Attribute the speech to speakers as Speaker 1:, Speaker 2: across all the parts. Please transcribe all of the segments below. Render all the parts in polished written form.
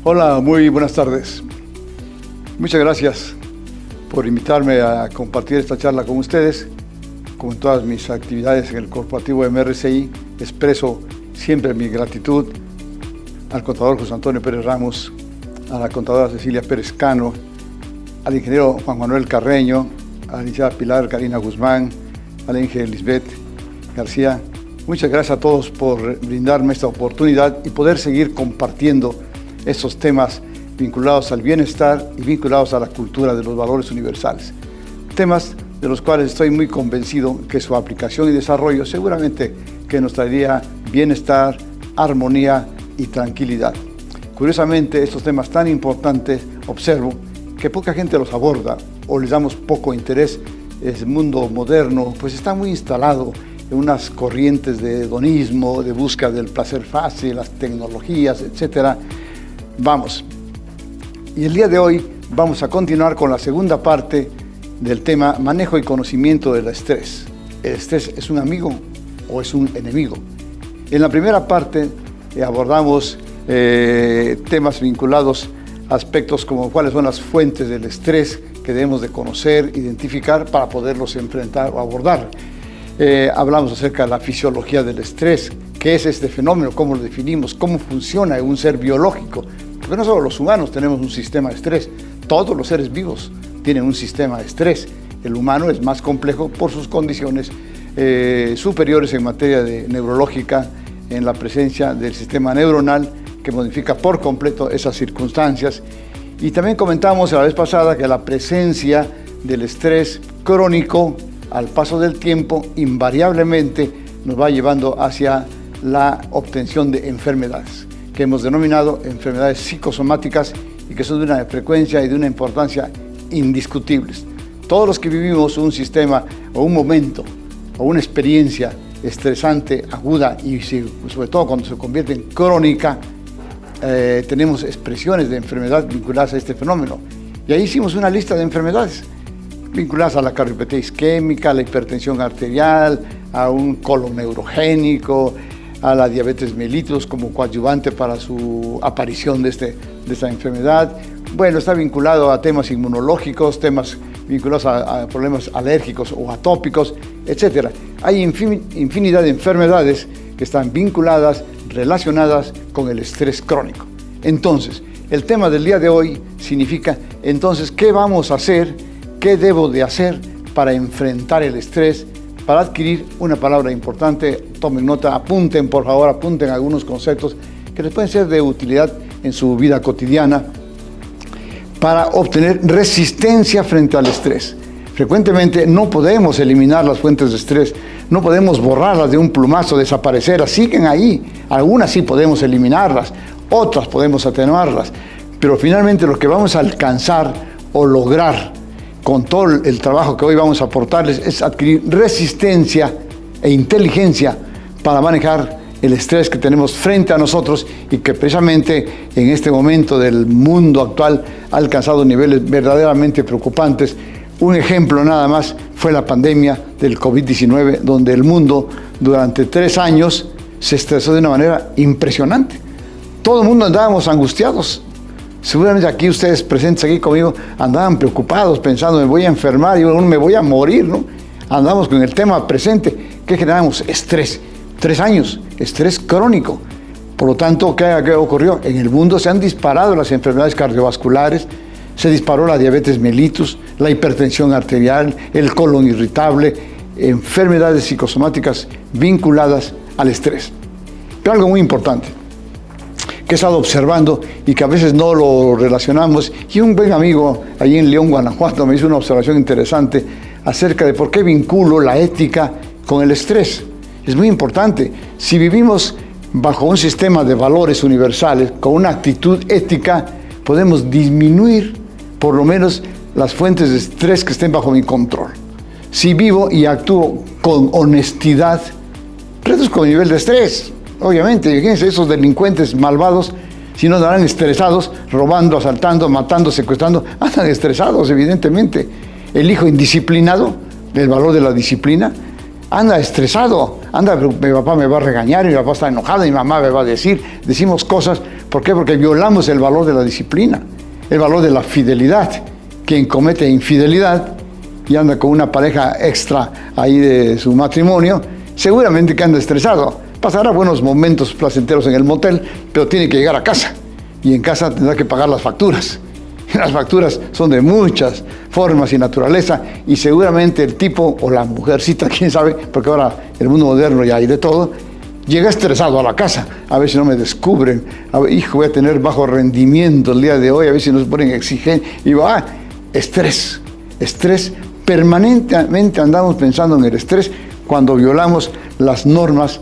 Speaker 1: Hola, muy buenas tardes. Muchas gracias por invitarme a compartir esta charla con ustedes. Como en todas mis actividades en el corporativo MRCI, expreso siempre mi gratitud al contador José Antonio Pérez Ramos, a la contadora Cecilia Pérez Cano, al ingeniero Juan Manuel Carreño, a la licenciada Pilar Karina Guzmán, a la ingeniera Lisbeth García. Muchas gracias a todos por brindarme esta oportunidad y poder seguir compartiendo estos temas vinculados al bienestar y vinculados a la cultura de los valores universales. Temas de los cuales estoy muy convencido que su aplicación y desarrollo seguramente que nos traería bienestar, armonía y tranquilidad. Curiosamente, estos temas tan importantes observo que poca gente los aborda o les damos poco interés. El mundo moderno pues está muy instalado en unas corrientes de hedonismo, de búsqueda del placer fácil, las tecnologías, etcétera. Vamos, y el día de hoy vamos a continuar con la segunda parte del tema manejo y conocimiento del estrés. ¿El estrés es un amigo o es un enemigo? En la primera parte abordamos temas vinculados a aspectos como cuáles son las fuentes del estrés que debemos de conocer, identificar para poderlos enfrentar o abordar. Hablamos acerca de la fisiología del estrés. ¿Qué es este fenómeno? ¿Cómo lo definimos? ¿Cómo funciona en un ser biológico? Porque no solo los humanos tenemos un sistema de estrés, todos los seres vivos tienen un sistema de estrés. El humano es más complejo por sus condiciones superiores en materia de neurológica, en la presencia del sistema neuronal que modifica por completo esas circunstancias. Y también comentamos la vez pasada que la presencia del estrés crónico al paso del tiempo invariablemente nos va llevando hacia la obtención de enfermedades, que hemos denominado enfermedades psicosomáticas y que son de una frecuencia y de una importancia indiscutibles. Todos los que vivimos un sistema o un momento o una experiencia estresante, aguda y sobre todo cuando se convierte en crónica, tenemos expresiones de enfermedad vinculadas a este fenómeno. Y ahí hicimos una lista de enfermedades vinculadas a la cardiopatía isquémica, a la hipertensión arterial, a un colon neurogénico, a la diabetes mellitus como coadyuvante para su aparición de esta enfermedad. Bueno, está vinculado a temas inmunológicos, temas vinculados a problemas alérgicos o atópicos, etc. Hay infinidad de enfermedades que están vinculadas, relacionadas con el estrés crónico. Entonces, el tema del día de hoy significa, entonces, ¿qué vamos a hacer? ¿Qué debo de hacer para enfrentar el estrés? Para adquirir una palabra importante, tomen nota, apunten por favor, apunten algunos conceptos que les pueden ser de utilidad en su vida cotidiana para obtener resistencia frente al estrés. Frecuentemente no podemos eliminar las fuentes de estrés, no podemos borrarlas de un plumazo, desaparecerlas, siguen ahí. Algunas sí podemos eliminarlas, otras podemos atenuarlas, pero finalmente lo que vamos a alcanzar o lograr con todo el trabajo que hoy vamos a aportarles es adquirir resistencia e inteligencia para manejar el estrés que tenemos frente a nosotros y que precisamente en este momento del mundo actual ha alcanzado niveles verdaderamente preocupantes. Un ejemplo nada más fue la pandemia del COVID-19, donde el mundo durante 3 años se estresó de una manera impresionante. Todo el mundo andábamos angustiados. Seguramente aquí ustedes presentes aquí conmigo andaban preocupados pensando me voy a enfermar y me voy a morir, ¿no? Andamos con el tema presente. ¿Qué generamos? Estrés. 3 años, estrés crónico. Por lo tanto, ¿qué ocurrió? En el mundo se han disparado las enfermedades cardiovasculares, se disparó la diabetes mellitus, la hipertensión arterial, el colon irritable, enfermedades psicosomáticas vinculadas al estrés. Pero algo muy importante que he estado observando y que a veces no lo relacionamos, y un buen amigo allí en León, Guanajuato, me hizo una observación interesante acerca de por qué vinculo la ética con el estrés. Es muy importante. Si vivimos bajo un sistema de valores universales, con una actitud ética, podemos disminuir por lo menos las fuentes de estrés que estén bajo mi control. Si vivo y actúo con honestidad, reduzco el nivel de estrés. Obviamente, fíjense, esos delincuentes malvados, si no andarán estresados, robando, asaltando, matando, secuestrando, andan estresados, evidentemente. El hijo indisciplinado, el valor de la disciplina, anda estresado, anda, mi papá me va a regañar, mi papá está enojado, mi mamá me va a decir, decimos cosas. ¿Por qué? Porque violamos el valor de la disciplina, el valor de la fidelidad. Quien comete infidelidad y anda con una pareja extra ahí de su matrimonio, seguramente que anda estresado. Pasará buenos momentos placenteros en el motel, pero tiene que llegar a casa. Y en casa tendrá que pagar las facturas. Las facturas son de muchas formas y naturaleza, y seguramente el tipo o la mujercita, quién sabe, porque ahora en el mundo moderno ya hay de todo, llega estresado a la casa. A ver si no me descubren, a ver, hijo, voy a tener bajo rendimiento el día de hoy, a ver si nos ponen exigentes. Y va, estrés, permanentemente andamos pensando en el estrés cuando violamos las normas,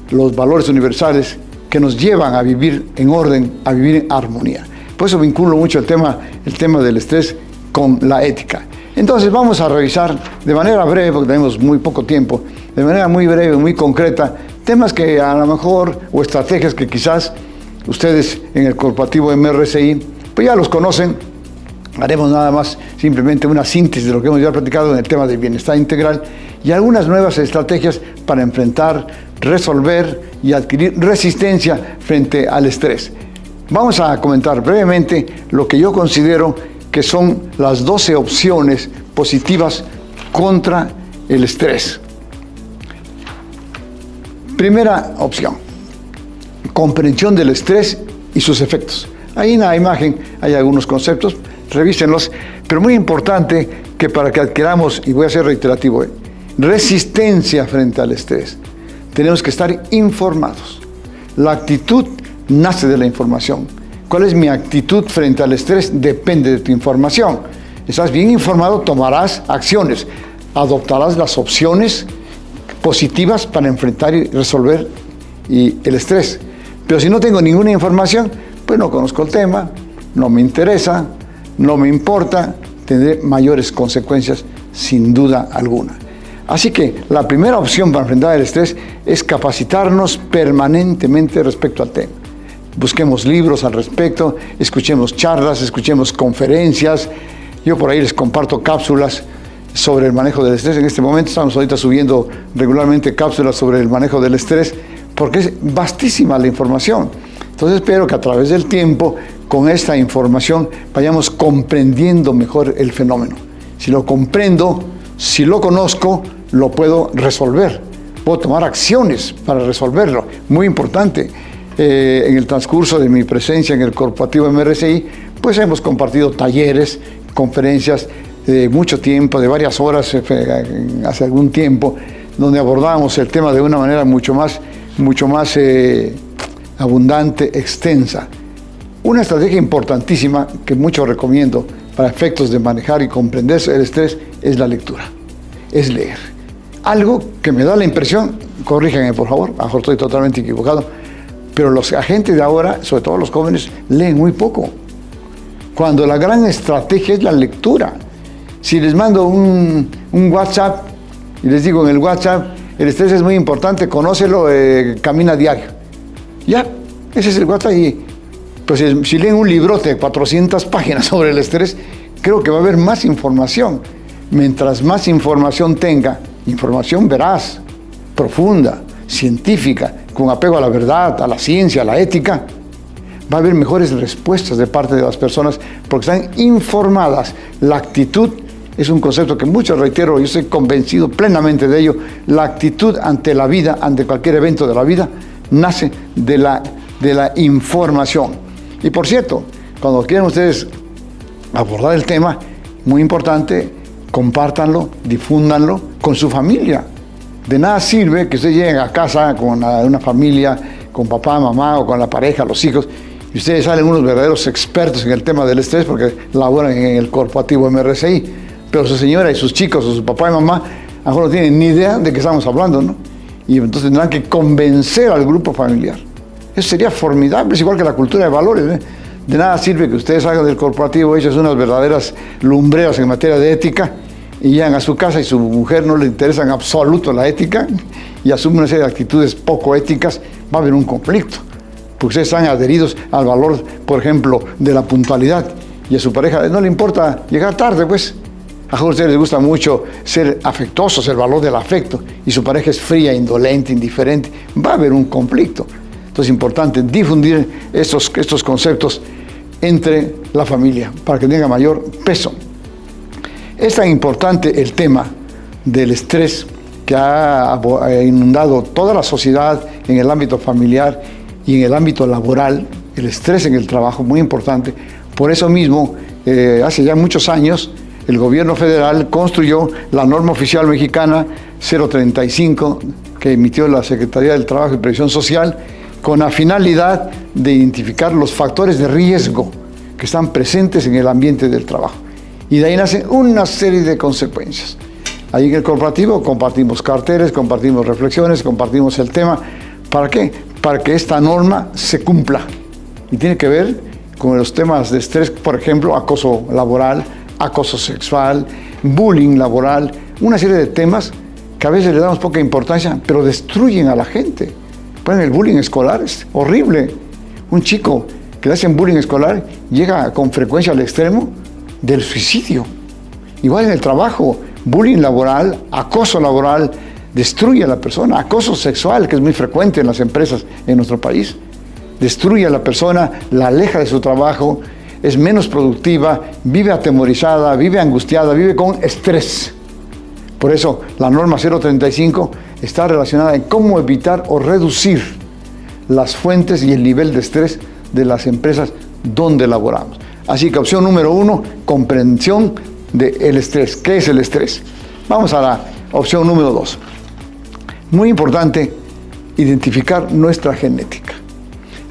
Speaker 1: los valores universales que nos llevan a vivir en orden, a vivir en armonía. Por eso vinculo mucho el tema del estrés con la ética. Entonces vamos a revisar de manera breve, porque tenemos muy poco tiempo, de manera muy breve, muy concreta, temas que a lo mejor, o estrategias que quizás ustedes en el corporativo MRCI, pues ya los conocen. Haremos nada más simplemente una síntesis de lo que hemos ya platicado en el tema del bienestar integral y algunas nuevas estrategias para enfrentar, resolver y adquirir resistencia frente al estrés. Vamos a comentar brevemente lo que yo considero que son las 12 opciones positivas contra el estrés. Primera opción, comprensión del estrés y sus efectos. Ahí en la imagen hay algunos conceptos, revísenlos, pero muy importante que para que adquiramos, y voy a ser reiterativo, resistencia frente al estrés, tenemos que estar informados. La actitud nace de la información. ¿Cuál es mi actitud frente al estrés? Depende de tu información. Estás bien informado, tomarás acciones, adoptarás las opciones positivas para enfrentar y resolver el estrés. Pero si no tengo ninguna información, pues no conozco el tema, no me interesa, no me importa, tendré mayores consecuencias sin duda alguna. Así que la primera opción para enfrentar el estrés es capacitarnos permanentemente respecto al tema. Busquemos libros al respecto, escuchemos charlas, escuchemos conferencias. Yo por ahí les comparto cápsulas sobre el manejo del estrés. En este momento estamos ahorita subiendo regularmente cápsulas sobre el manejo del estrés porque es vastísima la información. Entonces espero que a través del tiempo, con esta información, vayamos comprendiendo mejor el fenómeno. Si lo comprendo, si lo conozco, lo puedo resolver. Puedo tomar acciones para resolverlo. Muy importante. En el transcurso de mi presencia en el corporativo MRCI, pues hemos compartido talleres, conferencias de mucho tiempo, de varias horas hace algún tiempo, donde abordábamos el tema de una manera mucho más abundante, extensa. Una estrategia importantísima que mucho recomiendo para efectos de manejar y comprender el estrés es la lectura, es leer. Algo que me da la impresión, corríjanme por favor, a lo mejor estoy totalmente equivocado, pero los agentes de ahora, sobre todo los jóvenes, leen muy poco. Cuando la gran estrategia es la lectura. Si les mando un WhatsApp y les digo en el WhatsApp, el estrés es muy importante, conócelo, camina diario. Ya, ese es el WhatsApp. Y pues si leen un librote de 400 páginas sobre el estrés, creo que va a haber más información. Mientras más información tenga, información veraz, profunda, científica, con apego a la verdad, a la ciencia, a la ética, va a haber mejores respuestas de parte de las personas porque están informadas. La actitud es un concepto que mucho reitero, yo estoy convencido plenamente de ello. La actitud ante la vida, ante cualquier evento de la vida, nace de la información. Y por cierto, cuando quieran ustedes abordar el tema, muy importante, compártanlo, difúndanlo con su familia. De nada sirve que ustedes lleguen a casa con una familia, con papá, mamá o con la pareja, los hijos, y ustedes salen unos verdaderos expertos en el tema del estrés porque laboran en el corporativo MRCI, pero su señora y sus chicos o su papá y mamá a lo mejor no tienen ni idea de qué estamos hablando, ¿no? Y entonces tendrán que convencer al grupo familiar. Eso sería formidable, es igual que la cultura de valores, ¿eh? De nada sirve que ustedes hagan del corporativo hechas unas verdaderas lumbreras en materia de ética y llegan a su casa y su mujer no le interesa en absoluto la ética y asume una serie de actitudes poco éticas, va a haber un conflicto. Porque ustedes están adheridos al valor, por ejemplo, de la puntualidad y a su pareja no le importa llegar tarde, pues. A ustedes les gusta mucho ser afectuosos, el valor del afecto, y su pareja es fría, indolente, indiferente. Va a haber un conflicto. Entonces es importante difundir estos conceptos entre la familia para que tenga mayor peso. Es tan importante el tema del estrés que ha inundado toda la sociedad en el ámbito familiar y en el ámbito laboral. El estrés en el trabajo, muy importante. Por eso mismo, hace ya muchos años, el gobierno federal construyó la norma oficial mexicana 035 que emitió la Secretaría del Trabajo y Previsión Social con la finalidad de identificar los factores de riesgo que están presentes en el ambiente del trabajo. Y de ahí nacen una serie de consecuencias. Ahí en el corporativo compartimos carteles, compartimos reflexiones, compartimos el tema. ¿Para qué? Para que esta norma se cumpla. Y tiene que ver con los temas de estrés, por ejemplo, acoso laboral, acoso sexual, bullying laboral, una serie de temas que a veces le damos poca importancia, pero destruyen a la gente. El bullying escolar es horrible. Un chico que le hacen bullying escolar llega con frecuencia al extremo del suicidio. Igual en el trabajo, bullying laboral, acoso laboral, destruye a la persona. Acoso sexual, que es muy frecuente en las empresas en nuestro país, destruye a la persona, la aleja de su trabajo, es menos productiva, vive atemorizada, vive angustiada, vive con estrés. Por eso la norma 035 está relacionada en cómo evitar o reducir las fuentes y el nivel de estrés de las empresas donde laboramos. Así que opción número 1, comprensión del estrés. ¿Qué es el estrés? Vamos a la opción número 2. Muy importante, identificar nuestra genética.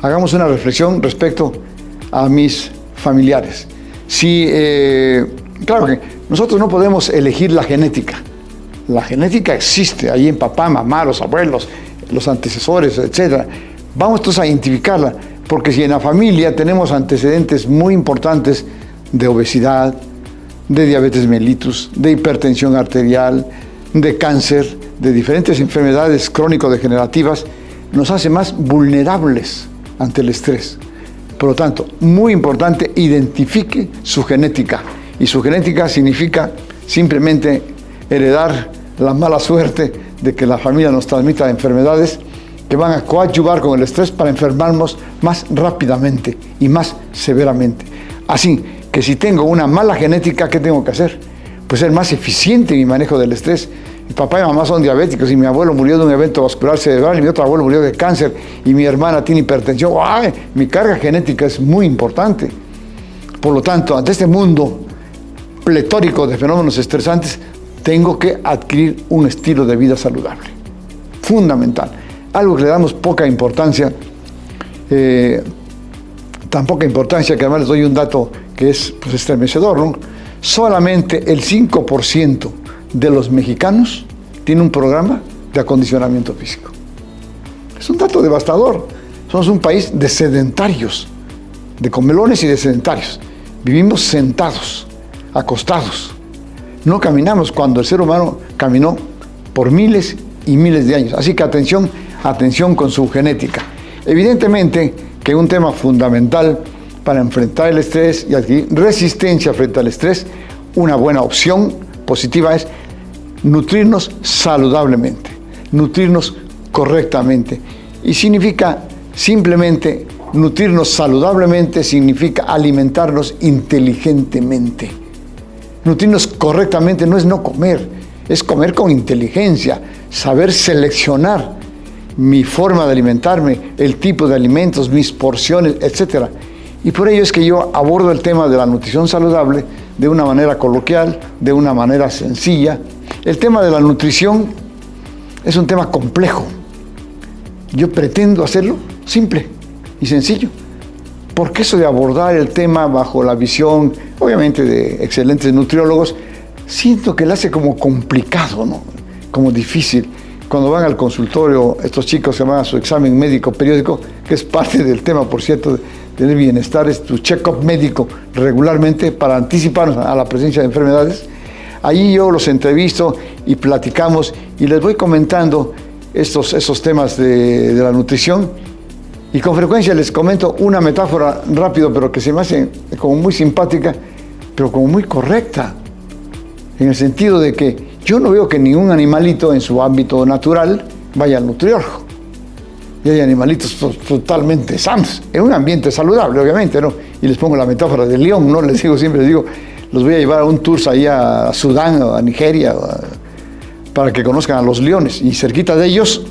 Speaker 1: Hagamos una reflexión respecto a mis familiares. Claro que nosotros no podemos elegir la genética. La genética existe ahí en papá, mamá, los abuelos, los antecesores, etc. Vamos entonces a identificarla, porque si en la familia tenemos antecedentes muy importantes de obesidad, de diabetes mellitus, de hipertensión arterial, de cáncer, de diferentes enfermedades crónico-degenerativas, nos hace más vulnerables ante el estrés. Por lo tanto, muy importante, identifique su genética. Y su genética significa simplemente heredar la mala suerte de que la familia nos transmita enfermedades que van a coadyuvar con el estrés para enfermarnos más rápidamente y más severamente. Así que si tengo una mala genética, ¿qué tengo que hacer? Pues ser más eficiente en mi manejo del estrés. Mi papá y mamá son diabéticos y mi abuelo murió de un evento vascular cerebral y mi otro abuelo murió de cáncer y mi hermana tiene hipertensión. ¡Ay! Mi carga genética es muy importante. Por lo tanto, ante este mundo pletórico de fenómenos estresantes, tengo que adquirir un estilo de vida saludable. Fundamental. Algo que le damos poca importancia, tan poca importancia que además les doy un dato que es estremecedor, ¿no? Solamente el 5% de los mexicanos tiene un programa de acondicionamiento físico. Es un dato devastador. Somos un país de sedentarios, de comelones y de sedentarios. Vivimos sentados, acostados. No caminamos cuando el ser humano caminó por miles y miles de años. Así que atención con su genética. Evidentemente que un tema fundamental para enfrentar el estrés y adquirir resistencia frente al estrés, una buena opción positiva es nutrirnos saludablemente, nutrirnos correctamente. Y significa simplemente nutrirnos saludablemente, significa alimentarnos inteligentemente. Nutrirnos correctamente no es no comer, es comer con inteligencia, saber seleccionar mi forma de alimentarme, el tipo de alimentos, mis porciones, etc. Y por ello es que yo abordo el tema de la nutrición saludable de una manera coloquial, de una manera sencilla. El tema de la nutrición es un tema complejo. Yo pretendo hacerlo simple y sencillo. Porque eso de abordar el tema bajo la visión, obviamente, de excelentes nutriólogos, siento que lo hace como complicado, ¿no? Como difícil. Cuando van al consultorio, estos chicos se van a su examen médico periódico, que es parte del tema, por cierto, de tener bienestar, es tu check-up médico regularmente para anticiparnos a la presencia de enfermedades. Allí yo los entrevisto y platicamos y les voy comentando esos temas de la nutrición. Y con frecuencia les comento una metáfora rápido, pero que se me hace como muy simpática, pero como muy correcta. en el sentido de que yo no veo que ningún animalito en su ámbito natural vaya al nutriólogo. Y hay animalitos totalmente sanos, en un ambiente saludable, obviamente, ¿no? Y les pongo la metáfora del león, ¿no? Siempre les digo, los voy a llevar a un tour ahí a Sudán o a Nigeria para que conozcan a los leones. Y cerquita de ellos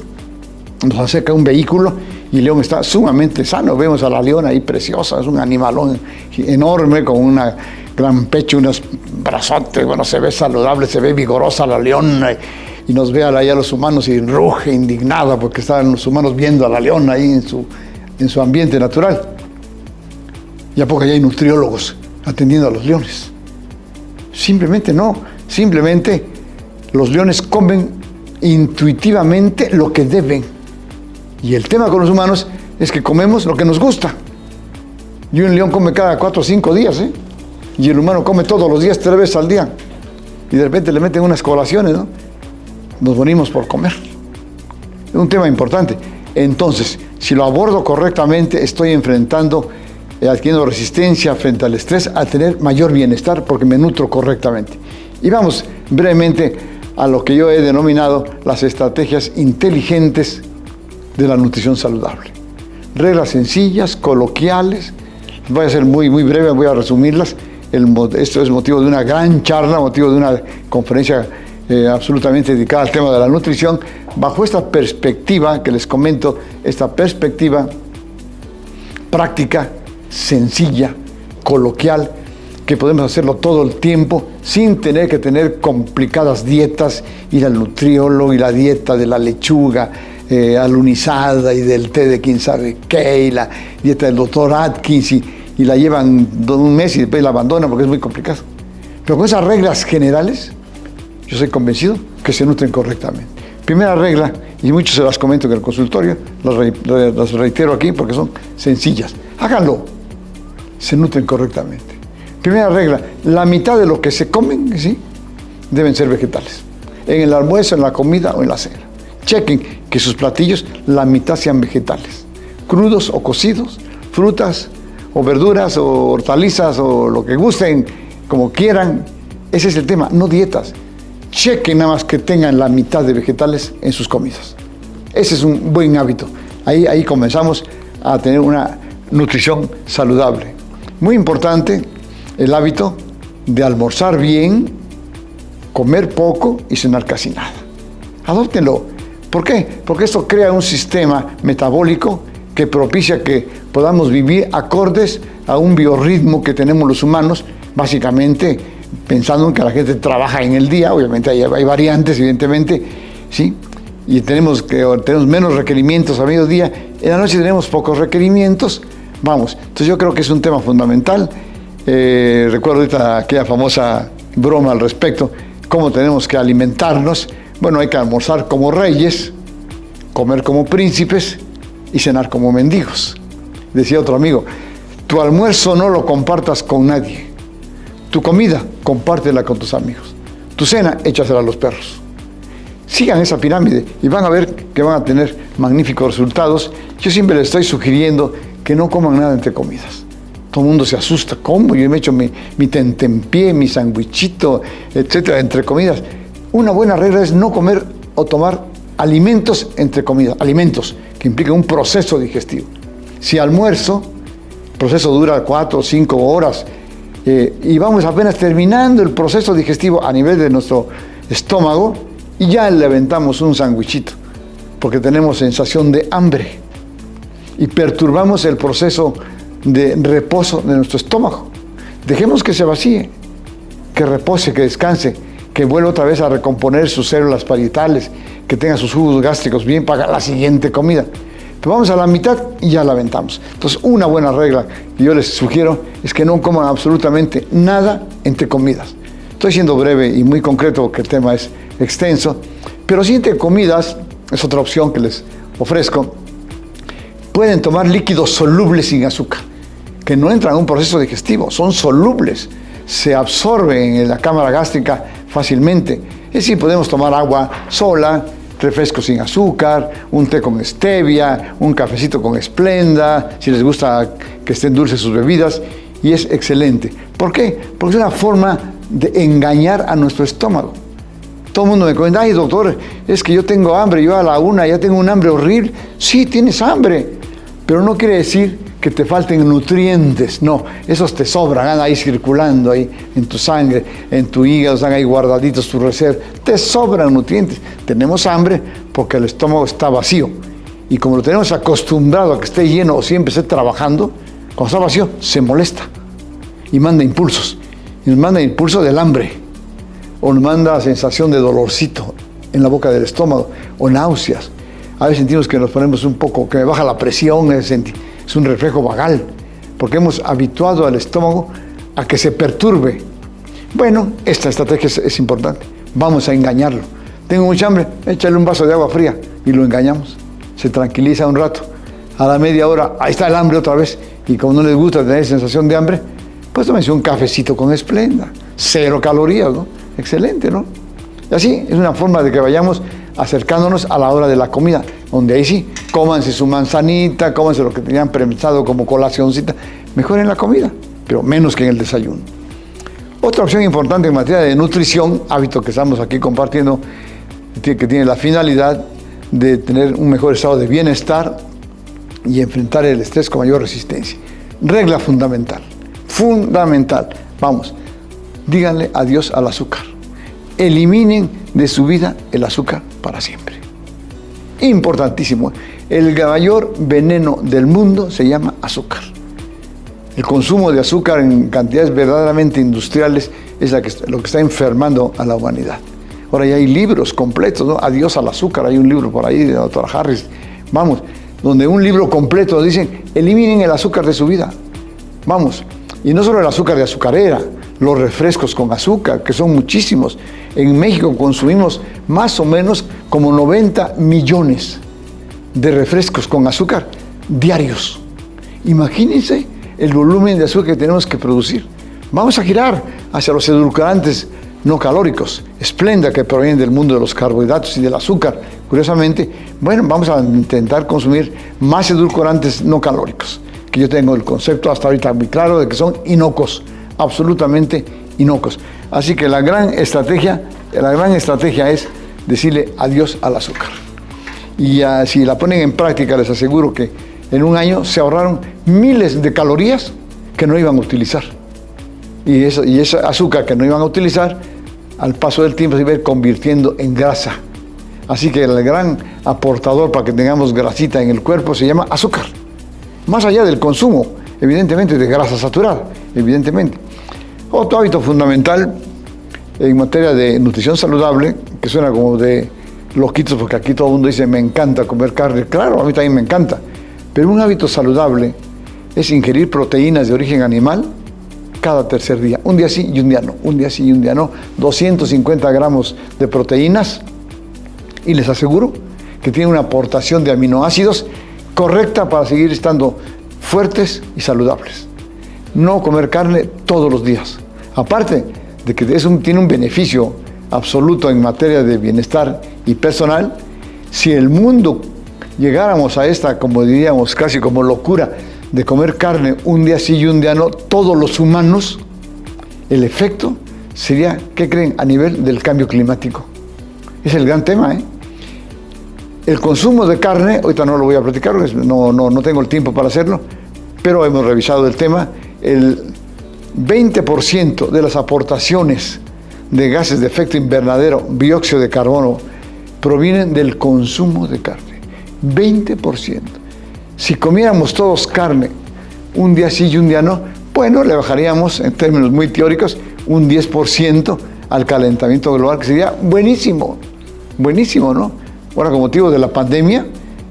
Speaker 1: nos acerca un vehículo y el león está sumamente sano. Vemos a la leona ahí preciosa, es un animalón enorme con una gran pecho, unos brazotes, bueno, se ve saludable, se ve vigorosa la leona. Y nos ve allá a los humanos y ruge indignada porque estaban los humanos viendo a la leona ahí en su ambiente natural. ¿Y a poco ya hay nutriólogos atendiendo a los leones? Simplemente no, simplemente los leones comen intuitivamente lo que deben. Y el tema con los humanos es que comemos lo que nos gusta. Y un león come cada 4 o 5 días, ¿eh? Y el humano come todos los días, 3 veces al día. Y de repente le meten unas colaciones, ¿no? Nos morimos por comer. Es un tema importante. Entonces, si lo abordo correctamente, estoy enfrentando, adquiriendo resistencia frente al estrés, a tener mayor bienestar porque me nutro correctamente. Y vamos brevemente a lo que yo he denominado las estrategias inteligentes de la nutrición saludable. Reglas sencillas, coloquiales. Voy a ser muy breve, voy a resumirlas. Esto es motivo de una gran charla, motivo de una conferencia absolutamente dedicada al tema de la nutrición, bajo esta perspectiva que les comento, esta perspectiva práctica, sencilla, coloquial, que podemos hacerlo todo el tiempo sin tener que tener complicadas dietas, ir al nutriólogo y la dieta de la lechuga alunizada y del té de quién sabe qué, y la dieta del doctor Atkins, y la llevan un mes y después la abandonan porque es muy complicado. Pero con esas reglas generales, yo soy convencido que se nutren correctamente. Primera regla, y muchos se las comento en el consultorio, las reitero aquí porque son sencillas. Háganlo, se nutren correctamente. Primera regla, la mitad de lo que se comen, ¿sí?, deben ser vegetales. En el almuerzo, en la comida o en la cena. Chequen que sus platillos, la mitad sean vegetales. Crudos o cocidos, frutas o verduras o hortalizas o lo que gusten, como quieran. Ese es el tema, no dietas. Chequen nada más que tengan la mitad de vegetales en sus comidas. Ese es un buen hábito. Ahí comenzamos a tener una nutrición saludable. Muy importante el hábito de almorzar bien, comer poco y cenar casi nada. Adóptenlo. ¿Por qué? Porque esto crea un sistema metabólico que propicia que podamos vivir acordes a un biorritmo que tenemos los humanos, básicamente pensando en que la gente trabaja en el día. Obviamente hay variantes, evidentemente, ¿sí? Y tenemos menos requerimientos a mediodía, en la noche tenemos pocos requerimientos. Vamos, entonces yo creo que es un tema fundamental. Recuerdo ahorita aquella famosa broma al respecto, cómo tenemos que alimentarnos. Bueno, hay que almorzar como reyes, comer como príncipes y cenar como mendigos. Decía otro amigo, tu almuerzo no lo compartas con nadie. Tu comida, compártela con tus amigos. Tu cena, échasela a los perros. Sigan esa pirámide y van a ver que van a tener magníficos resultados. Yo siempre les estoy sugiriendo que no coman nada entre comidas. Todo el mundo se asusta. ¿Cómo? Yo me echo mi tentempié, mi sandwichito, etcétera, entre comidas. Una buena regla es no comer o tomar alimentos entre comidas. Alimentos que implican un proceso digestivo. Si almuerzo, el proceso dura 4 o 5 horas, y vamos apenas terminando el proceso digestivo a nivel de nuestro estómago y ya le aventamos un sandwichito porque tenemos sensación de hambre y perturbamos el proceso de reposo de nuestro estómago. Dejemos que se vacíe, que repose, que descanse, que vuelva otra vez a recomponer sus células parietales, que tenga sus jugos gástricos bien para la siguiente comida. Pero vamos a la mitad y ya la aventamos. Entonces, una buena regla que yo les sugiero es que no coman absolutamente nada entre comidas. Estoy siendo breve y muy concreto porque el tema es extenso, pero si entre comidas, es otra opción que les ofrezco, pueden tomar líquidos solubles sin azúcar, que no entran en un proceso digestivo, son solubles, se absorben en la cámara gástrica fácilmente. Es decir, podemos tomar agua sola, refresco sin azúcar, un té con stevia, un cafecito con Splenda, si les gusta que estén dulces sus bebidas, y es excelente. ¿Por qué? Porque es una forma de engañar a nuestro estómago. Todo el mundo me comenta, ay doctor, es que yo tengo hambre, yo a la 1 ya tengo un hambre horrible. Sí, tienes hambre, pero no quiere decir que te falten nutrientes, no, esos te sobran, andan ahí circulando ahí en tu sangre, en tu hígado, están ahí guardaditos tus reservas, te sobran nutrientes. Tenemos hambre porque el estómago está vacío, y como lo tenemos acostumbrado a que esté lleno o siempre esté trabajando, cuando está vacío se molesta y manda impulsos, y nos manda impulso del hambre, o nos manda la sensación de dolorcito en la boca del estómago, o náuseas. A veces sentimos que nos ponemos un poco, que me baja la presión, es un reflejo vagal, porque hemos habituado al estómago a que se perturbe. Bueno, esta estrategia es importante. Vamos a engañarlo. Tengo mucha hambre, échale un vaso de agua fría y lo engañamos. Se tranquiliza un rato. A la media hora, ahí está el hambre otra vez. Y como no les gusta tener sensación de hambre, pues tómense un cafecito con Splenda. 0 calorías, ¿no? Excelente, ¿no? Y así es una forma de que vayamos acercándonos a la hora de la comida, donde ahí sí, cómanse su manzanita, cómanse lo que tenían pensado como colacióncita, mejor en la comida, pero menos que en el desayuno. Otra opción importante en materia de nutrición, hábito que estamos aquí compartiendo, que tiene la finalidad de tener un mejor estado de bienestar y enfrentar el estrés con mayor resistencia. Regla fundamental, vamos, díganle adiós al azúcar. Eliminen de su vida el azúcar para siempre. Importantísimo. El mayor veneno del mundo se llama azúcar. El consumo de azúcar en cantidades verdaderamente industriales es lo que está enfermando a la humanidad. Ahora ya hay libros completos, ¿no? Adiós al azúcar, hay un libro por ahí de la doctora Harris, vamos, donde un libro completo dicen, eliminen el azúcar de su vida. Vamos, y no solo el azúcar de azucarera, los refrescos con azúcar, que son muchísimos. En México consumimos más o menos como 90 millones de refrescos con azúcar diarios. Imagínense el volumen de azúcar que tenemos que producir. Vamos a girar hacia los edulcorantes no calóricos, Splenda, que provienen del mundo de los carbohidratos y del azúcar. Curiosamente, bueno, vamos a intentar consumir más edulcorantes no calóricos, que yo tengo el concepto hasta ahorita muy claro de que son inocuos, absolutamente inocuos. Así que la gran estrategia es decirle adiós al azúcar. Y si la ponen en práctica, les aseguro que en un año se ahorraron miles de calorías que no iban a utilizar. Y ese azúcar que no iban a utilizar, al paso del tiempo se iba a ir convirtiendo en grasa. Así que el gran aportador para que tengamos grasita en el cuerpo se llama azúcar. Más allá del consumo, evidentemente, de grasa saturada, evidentemente. Otro hábito fundamental en materia de nutrición saludable, que suena como de loquitos, porque aquí todo el mundo dice, me encanta comer carne. Claro, a mí también me encanta. Pero un hábito saludable es ingerir proteínas de origen animal cada tercer día. Un día sí y un día no. Un día sí y un día no. 250 gramos de proteínas. Y les aseguro que tiene una aportación de aminoácidos correcta para seguir estando fuertes y saludables. No comer carne todos los días. Aparte de que tiene un beneficio absoluto en materia de bienestar y personal, si el mundo llegáramos a esta, como diríamos, casi como locura, de comer carne un día sí y un día no, todos los humanos, el efecto sería, ¿qué creen?, a nivel del cambio climático. Es el gran tema, ¿eh? El consumo de carne, ahorita no lo voy a platicar, no tengo el tiempo para hacerlo, pero hemos revisado el tema. El 20% de las aportaciones de gases de efecto invernadero, dióxido de carbono, provienen del consumo de carne. 20%. Si comiéramos todos carne, un día sí y un día no, bueno, le bajaríamos, en términos muy teóricos, un 10% al calentamiento global, que sería buenísimo, buenísimo, ¿no? Ahora, con motivo de la pandemia,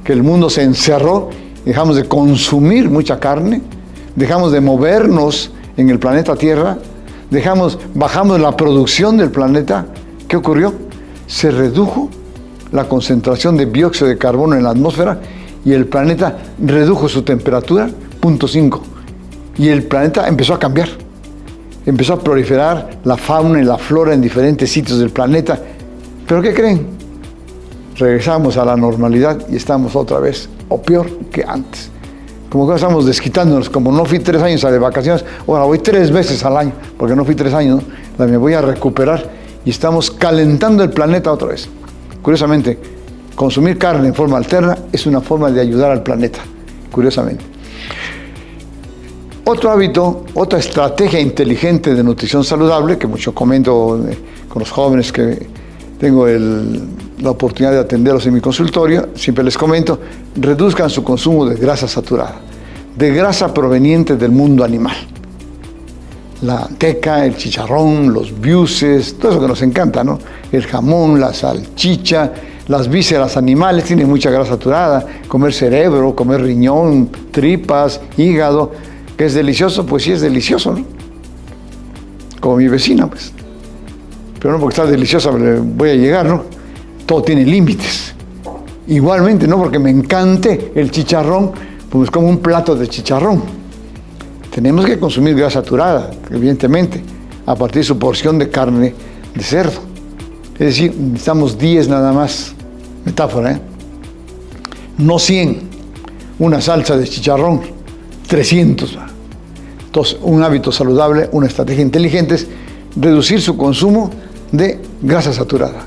Speaker 1: que el mundo se encerró, dejamos de consumir mucha carne, dejamos de movernos en el planeta Tierra, bajamos la producción del planeta. ¿Qué ocurrió? Se redujo la concentración de dióxido de carbono en la atmósfera y el planeta redujo su temperatura 0.5. Y el planeta empezó a cambiar. Empezó a proliferar la fauna y la flora en diferentes sitios del planeta. ¿Pero qué creen? regresamos a la normalidad y estamos otra vez, o peor que antes. Como que estamos desquitándonos, como no fui 3 años de vacaciones, ahora voy 3 veces al año, porque no fui 3 años, ¿no? Me voy a recuperar y estamos calentando el planeta otra vez. Curiosamente, consumir carne en forma alterna es una forma de ayudar al planeta, curiosamente. Otro hábito, otra estrategia inteligente de nutrición saludable, que mucho comento con los jóvenes que tengo la oportunidad de atenderlos en mi consultorio, siempre les comento, reduzcan su consumo de grasa saturada, de grasa proveniente del mundo animal. La manteca, el chicharrón, los biuces, todo eso que nos encanta, ¿no? El jamón, la salchicha, las vísceras animales tienen mucha grasa saturada, comer cerebro, comer riñón, tripas, hígado, que es delicioso, pues sí es delicioso, ¿no? Como mi vecina, pues. Pero no porque está deliciosa voy a llegar, ¿no? Todo tiene límites. Igualmente, no porque me encante el chicharrón, pues como un plato de chicharrón. Tenemos que consumir grasa saturada, evidentemente, a partir de su porción de carne de cerdo. Es decir, necesitamos 10 nada más, metáfora, ¿eh? No 100. Una salsa de chicharrón, 300. Entonces, un hábito saludable, una estrategia inteligente es reducir su consumo de grasa saturada.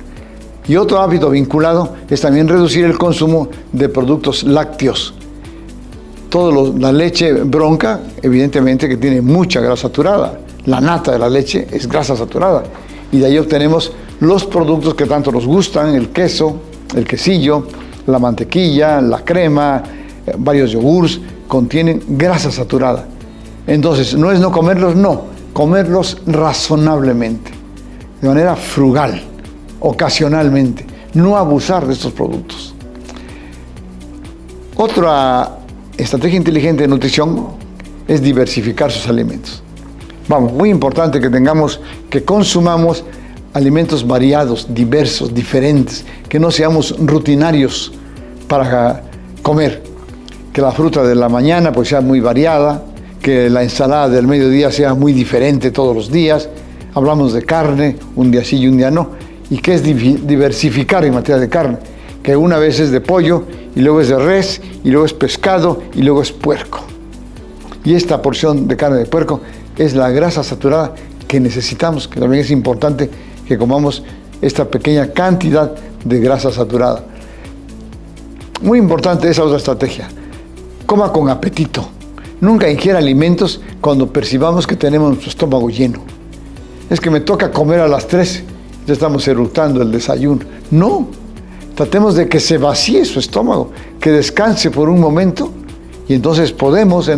Speaker 1: Y otro hábito vinculado es también reducir el consumo de productos lácteos. La leche bronca, evidentemente que tiene mucha grasa saturada. La nata de la leche es grasa saturada. Y de ahí obtenemos los productos que tanto nos gustan, el queso, el quesillo, la mantequilla, la crema, varios yogures, contienen grasa saturada. Entonces, no es no comerlos, no. Comerlos razonablemente, de manera frugal, ocasionalmente, no abusar de estos productos. Otra estrategia inteligente de nutrición es diversificar sus alimentos. Vamos, muy importante que consumamos alimentos variados, diversos, diferentes, que no seamos rutinarios para comer, que la fruta de la mañana pues sea muy variada, que la ensalada del mediodía sea muy diferente todos los días. Hablamos de carne, un día sí y un día no. ¿Y qué es diversificar en materia de carne? Que una vez es de pollo, y luego es de res, y luego es pescado, y luego es puerco. Y esta porción de carne de puerco es la grasa saturada que necesitamos, que también es importante que comamos esta pequeña cantidad de grasa saturada. Muy importante esa otra estrategia. Coma con apetito. Nunca ingiera alimentos cuando percibamos que tenemos nuestro estómago lleno. Es que me toca comer a las 3, ya estamos eructando el desayuno. No, tratemos de que se vacíe su estómago, que descanse por un momento y entonces podemos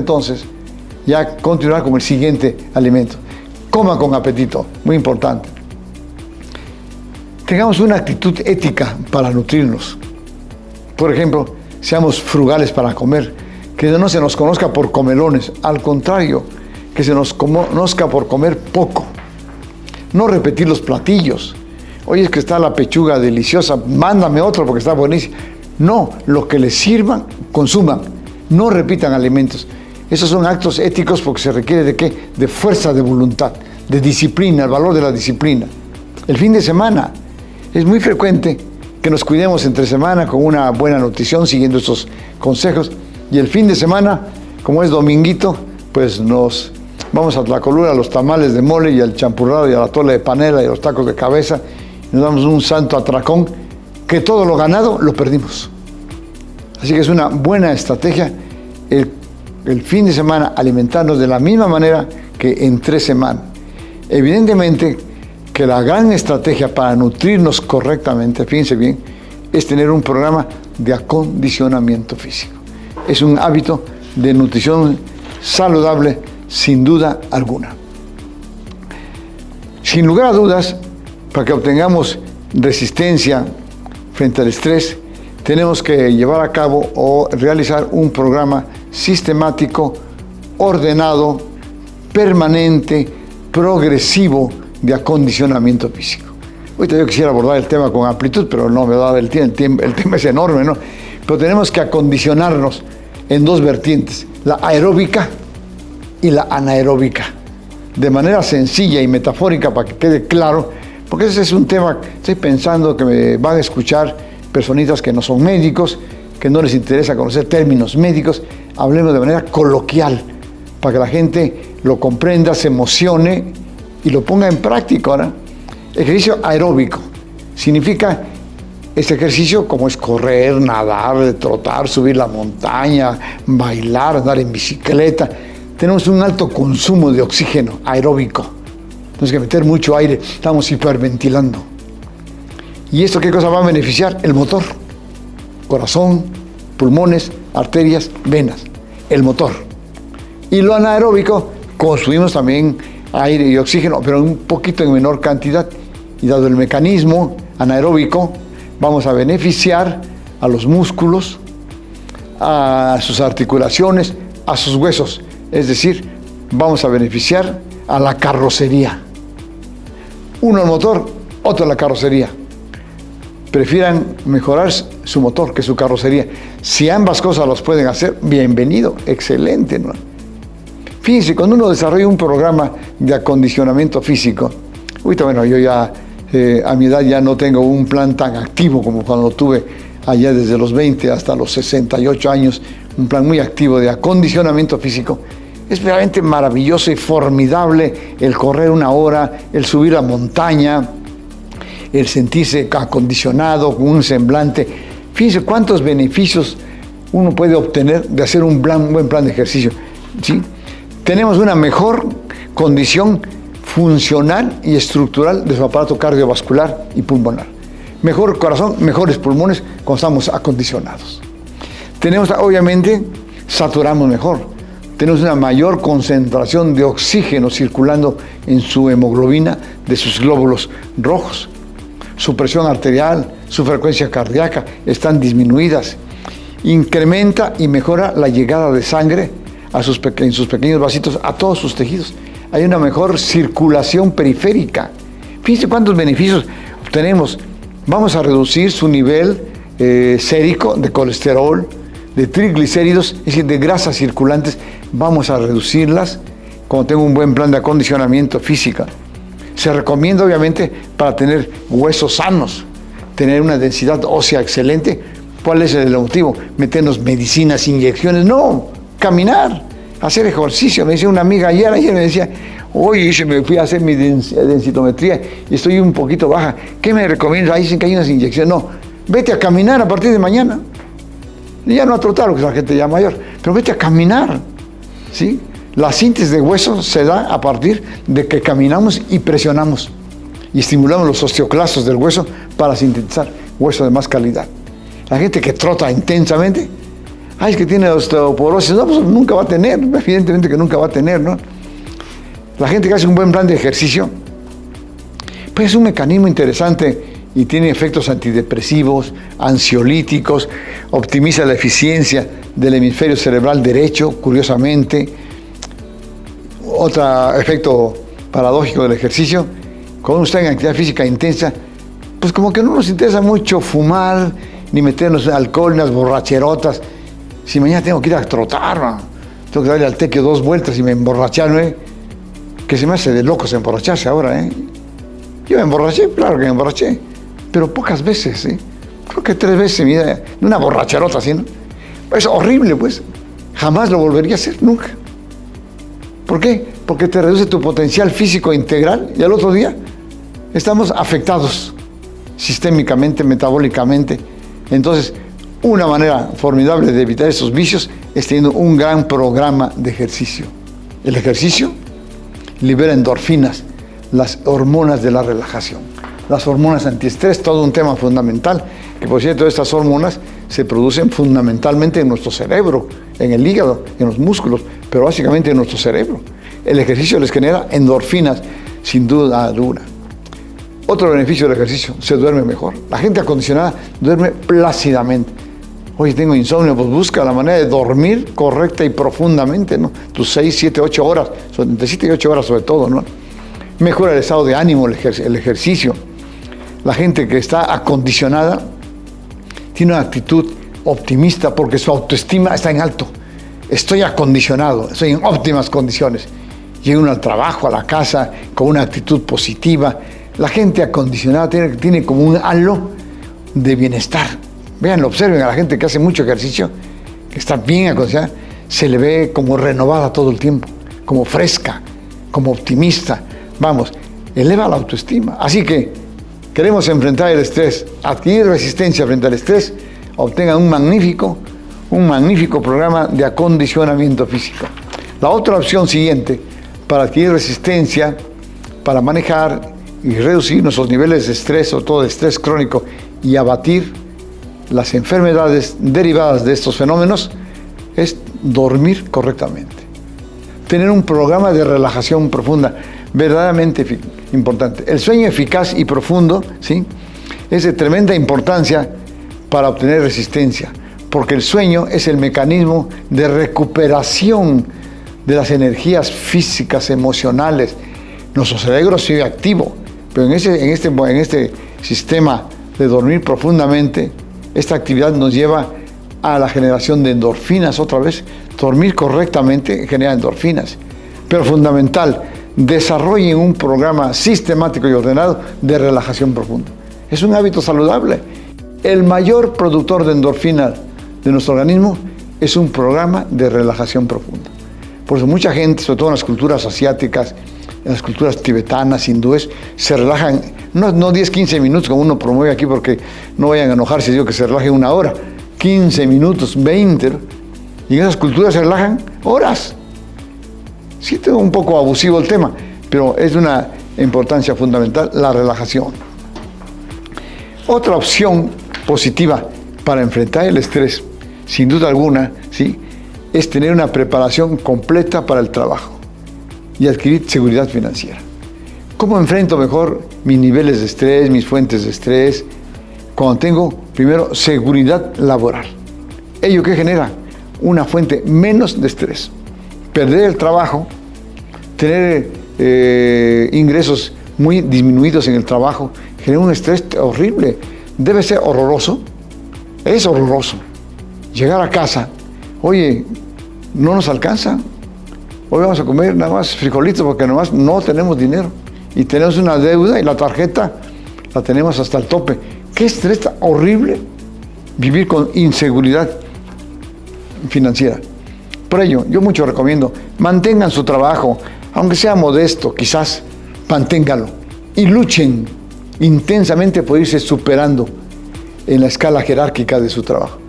Speaker 1: ya continuar con el siguiente alimento. Coma con apetito, muy importante. Tengamos una actitud ética para nutrirnos. Por ejemplo, seamos frugales para comer. Que no se nos conozca por comelones, al contrario, que se nos conozca por comer poco. No repetir los platillos. Oye, es que está la pechuga deliciosa, mándame otro porque está buenísimo. No, lo que les sirvan, consuman. No repitan alimentos. Esos son actos éticos porque se requiere ¿de qué? De fuerza de voluntad, de disciplina, el valor de la disciplina. El fin de semana es muy frecuente que nos cuidemos entre semana con una buena nutrición, siguiendo estos consejos. Y el fin de semana, como es dominguito, pues nos vamos a Tlacolula, a los tamales de mole y al champurrado y a la tole de panela y a los tacos de cabeza. Nos damos un santo atracón, que todo lo ganado lo perdimos. Así que es una buena estrategia el fin de semana alimentarnos de la misma manera que entre semana. Evidentemente que la gran estrategia para nutrirnos correctamente, fíjense bien, es tener un programa de acondicionamiento físico. Es un hábito de nutrición saludable sin duda alguna. Sin lugar a dudas, para que obtengamos resistencia frente al estrés, tenemos que llevar a cabo o realizar un programa sistemático, ordenado, permanente, progresivo de acondicionamiento físico. Ahorita yo quisiera abordar el tema con amplitud, pero no me da el tiempo, el tema es enorme, ¿no? Pero tenemos que acondicionarnos en dos vertientes, la aeróbica y la anaeróbica, de manera sencilla y metafórica para que quede claro, porque ese es un tema, estoy pensando que me van a escuchar personitas que no son médicos, que no les interesa conocer términos médicos, hablemos de manera coloquial, para que la gente lo comprenda, se emocione y lo ponga en práctica, ¿no? Ejercicio aeróbico significa este ejercicio como es correr, nadar, trotar, subir la montaña, bailar, andar en bicicleta. Tenemos un alto consumo de oxígeno aeróbico. Tenemos que meter mucho aire, estamos hiperventilando. ¿Y esto qué cosa va a beneficiar? El motor, corazón, pulmones, arterias, venas, el motor. Y lo anaeróbico, consumimos también aire y oxígeno, pero un poquito en menor cantidad. Y dado el mecanismo anaeróbico, vamos a beneficiar a los músculos, a sus articulaciones, a sus huesos. Es decir, vamos a beneficiar a la carrocería. Uno al motor, otro a la carrocería. Prefieran mejorar su motor que su carrocería. Si ambas cosas los pueden hacer, bienvenido, excelente, ¿no? Fíjense, cuando uno desarrolla un programa de acondicionamiento físico, ahorita, bueno, yo ya a mi edad ya no tengo un plan tan activo como cuando tuve allá desde los 20 hasta los 68 años, un plan muy activo de acondicionamiento físico. Es realmente maravilloso y formidable el correr una hora, el subir la montaña, el sentirse acondicionado, con un semblante. Fíjense cuántos beneficios uno puede obtener de hacer un buen plan de ejercicio, ¿sí? Tenemos una mejor condición funcional y estructural de su aparato cardiovascular y pulmonar. Mejor corazón, mejores pulmones cuando estamos acondicionados. Tenemos, obviamente, saturamos mejor. Tenemos una mayor concentración de oxígeno circulando en su hemoglobina de sus glóbulos rojos. Su presión arterial, su frecuencia cardíaca están disminuidas. Incrementa y mejora la llegada de sangre en sus pequeños vasitos a todos sus tejidos. Hay una mejor circulación periférica. Fíjense cuántos beneficios obtenemos. Vamos a reducir su nivel sérico de colesterol, de triglicéridos, es decir, de grasas circulantes. Vamos a reducirlas cuando tengo un buen plan de acondicionamiento físico. Se recomienda, obviamente, para tener huesos sanos, tener una densidad ósea excelente. ¿Cuál es el motivo? Meternos medicinas, inyecciones. No, caminar, hacer ejercicio. Me decía una amiga ayer me decía, oye, yo me fui a hacer mi densitometría y estoy un poquito baja. ¿Qué me recomiendas? Ahí dicen que hay unas inyecciones. No, vete a caminar a partir de mañana. Ya no a trotar, lo que es la gente ya mayor, pero vete a caminar, ¿sí? La síntesis de hueso se da a partir de que caminamos y presionamos y estimulamos los osteoclastos del hueso para sintetizar hueso de más calidad. La gente que trota intensamente, es que tiene osteoporosis, no, pues nunca va a tener, evidentemente que nunca va a tener, ¿no? La gente que hace un buen plan de ejercicio, pues es un mecanismo interesante y tiene efectos antidepresivos, ansiolíticos, optimiza la eficiencia del hemisferio cerebral derecho, curiosamente. Otro efecto paradójico del ejercicio, cuando uno está en actividad física intensa, pues como que no nos interesa mucho fumar, ni meternos en alcohol, ni las borracherotas. Si mañana tengo que ir a trotar, ¿no? Tengo que darle al tequio 2 vueltas y me emborrachar, ¿no? Que se me hace de locos emborracharse ahora, ¿eh? Yo me emborraché, claro que me emborraché, pero pocas veces, ¿sí? Creo que 3 veces en mi vida, una borracherota así, ¿no? Es horrible, pues. Jamás lo volvería a hacer, nunca. ¿Por qué? Porque te reduce tu potencial físico integral y al otro día estamos afectados sistémicamente, metabólicamente. Entonces, una manera formidable de evitar esos vicios es teniendo un gran programa de ejercicio. El ejercicio libera endorfinas, las hormonas de la relajación, las hormonas antiestrés, todo un tema fundamental, que por cierto estas hormonas se producen fundamentalmente en nuestro cerebro, en el hígado, en los músculos, pero básicamente en nuestro cerebro. El ejercicio les genera endorfinas, sin duda alguna. Otro beneficio del ejercicio, se duerme mejor. La gente acondicionada duerme plácidamente. Oye, tengo insomnio, pues busca la manera de dormir correcta y profundamente, ¿no? Tus 6, 7, 8 horas, entre 7 y 8 horas sobre todo, ¿no? Mejora el estado de ánimo, el ejercicio. La gente que está acondicionada tiene una actitud optimista porque su autoestima está en alto. Estoy acondicionado, estoy en óptimas condiciones. Llega uno al trabajo, a la casa, con una actitud positiva. La gente acondicionada tiene como un halo de bienestar. Vean, observen a la gente que hace mucho ejercicio, que está bien acondicionada, se le ve como renovada todo el tiempo, como fresca, como optimista. Vamos, eleva la autoestima. Así que queremos enfrentar el estrés, adquirir resistencia frente al estrés, obtengan un magnífico programa de acondicionamiento físico. La otra opción siguiente, para adquirir resistencia, para manejar y reducir nuestros niveles de estrés, o todo de estrés crónico, y abatir las enfermedades derivadas de estos fenómenos, es dormir correctamente. Tener un programa de relajación profunda, verdaderamente importante. El sueño eficaz y profundo, ¿sí?, es de tremenda importancia para obtener resistencia, porque el sueño es el mecanismo de recuperación de las energías físicas, emocionales. Nuestro cerebro sigue activo, pero en este sistema de dormir profundamente, esta actividad nos lleva a la generación de endorfinas otra vez. Dormir correctamente genera endorfinas. Pero fundamental, desarrollen un programa sistemático y ordenado de relajación profunda. Es un hábito saludable. El mayor productor de endorfinas de nuestro organismo es un programa de relajación profunda. Por eso mucha gente, sobre todo en las culturas asiáticas, en las culturas tibetanas, hindúes, se relajan, no 10, 15 minutos como uno promueve aquí, porque no vayan a enojarse si digo que se relajen 1 hora, 15 minutos, 20, y en esas culturas se relajan horas. Sí, tengo un poco abusivo el tema, pero es de una importancia fundamental la relajación. Otra opción positiva para enfrentar el estrés, sin duda alguna, ¿sí?, es tener una preparación completa para el trabajo y adquirir seguridad financiera. ¿Cómo enfrento mejor mis niveles de estrés, mis fuentes de estrés? Cuando tengo, primero, seguridad laboral. ¿Ello qué genera? Una fuente menos de estrés. Perder el trabajo, tener ingresos muy disminuidos en el trabajo, genera un estrés horrible. Debe ser horroroso. Es horroroso. Llegar a casa, oye, no nos alcanza. Hoy vamos a comer nada más frijolitos porque nada más no tenemos dinero. Y tenemos una deuda y la tarjeta la tenemos hasta el tope. Qué estrés tan horrible vivir con inseguridad financiera. Por ello, yo mucho recomiendo, mantengan su trabajo, aunque sea modesto, quizás, manténganlo. Y luchen intensamente por irse superando en la escala jerárquica de su trabajo.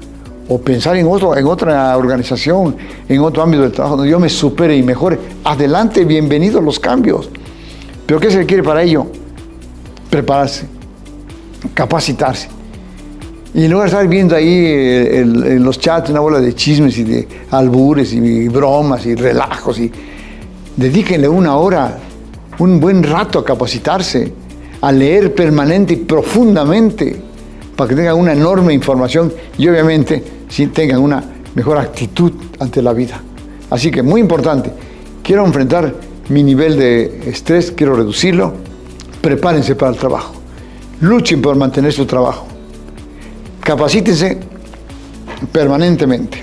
Speaker 1: O pensar en otra organización, en otro ámbito del trabajo, donde yo me supere y mejore. Adelante, bienvenidos los cambios. ¿Pero qué se requiere para ello? Prepararse, capacitarse. Y en lugar de estar viendo ahí en los chats una bola de chismes y de albures y bromas y relajos, dedíquenle 1 hora, un buen rato a capacitarse, a leer permanente y profundamente, para que tengan una enorme información y obviamente sí tengan una mejor actitud ante la vida. Así que muy importante, quiero enfrentar mi nivel de estrés, quiero reducirlo, prepárense para el trabajo, luchen por mantener su trabajo, capacítense permanentemente.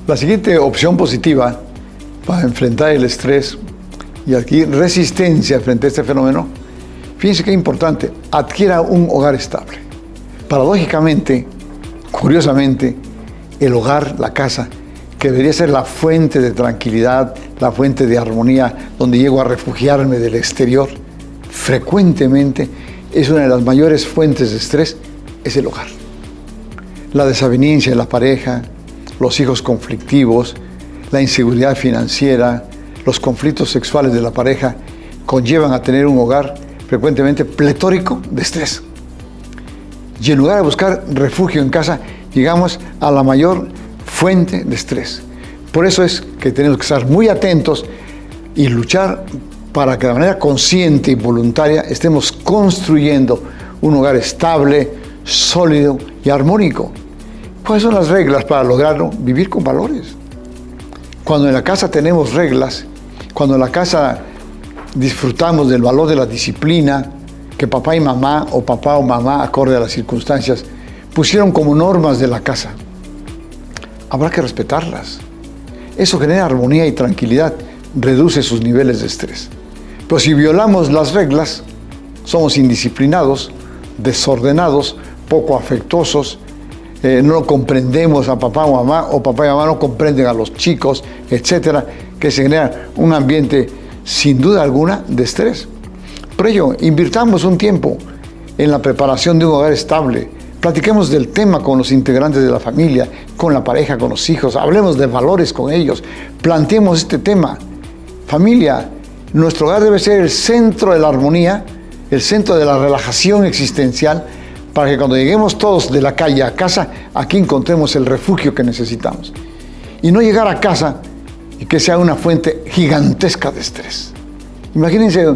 Speaker 1: La siguiente opción positiva para enfrentar el estrés y adquirir resistencia frente a este fenómeno, fíjense qué importante, adquiera un hogar estable. Paradójicamente, curiosamente, el hogar, la casa, que debería ser la fuente de tranquilidad, la fuente de armonía, donde llego a refugiarme del exterior, frecuentemente es una de las mayores fuentes de estrés, es el hogar. La desaveniencia en la pareja, los hijos conflictivos, la inseguridad financiera, los conflictos sexuales de la pareja, conllevan a tener un hogar frecuentemente pletórico de estrés. Y en lugar de buscar refugio en casa, llegamos a la mayor fuente de estrés. Por eso es que tenemos que estar muy atentos y luchar para que de manera consciente y voluntaria estemos construyendo un hogar estable, sólido y armónico. ¿Cuáles son las reglas para lograrlo? Vivir con valores. Cuando en la casa tenemos reglas, cuando en la casa disfrutamos del valor de la disciplina, que papá y mamá, o papá o mamá, acorde a las circunstancias, pusieron como normas de la casa, habrá que respetarlas. Eso genera armonía y tranquilidad, reduce sus niveles de estrés. Pero si violamos las reglas, somos indisciplinados, desordenados, poco afectuosos, no comprendemos a papá o mamá, o papá y mamá no comprenden a los chicos, etcétera, que se genera un ambiente sin duda alguna de estrés. Por ello, invirtamos un tiempo en la preparación de un hogar estable. Platiquemos del tema con los integrantes de la familia, con la pareja, con los hijos. Hablemos de valores con ellos. Planteemos este tema. Familia, nuestro hogar debe ser el centro de la armonía, el centro de la relajación existencial, para que cuando lleguemos todos de la calle a casa, aquí encontremos el refugio que necesitamos. Y no llegar a casa y que sea una fuente gigantesca de estrés. Imagínense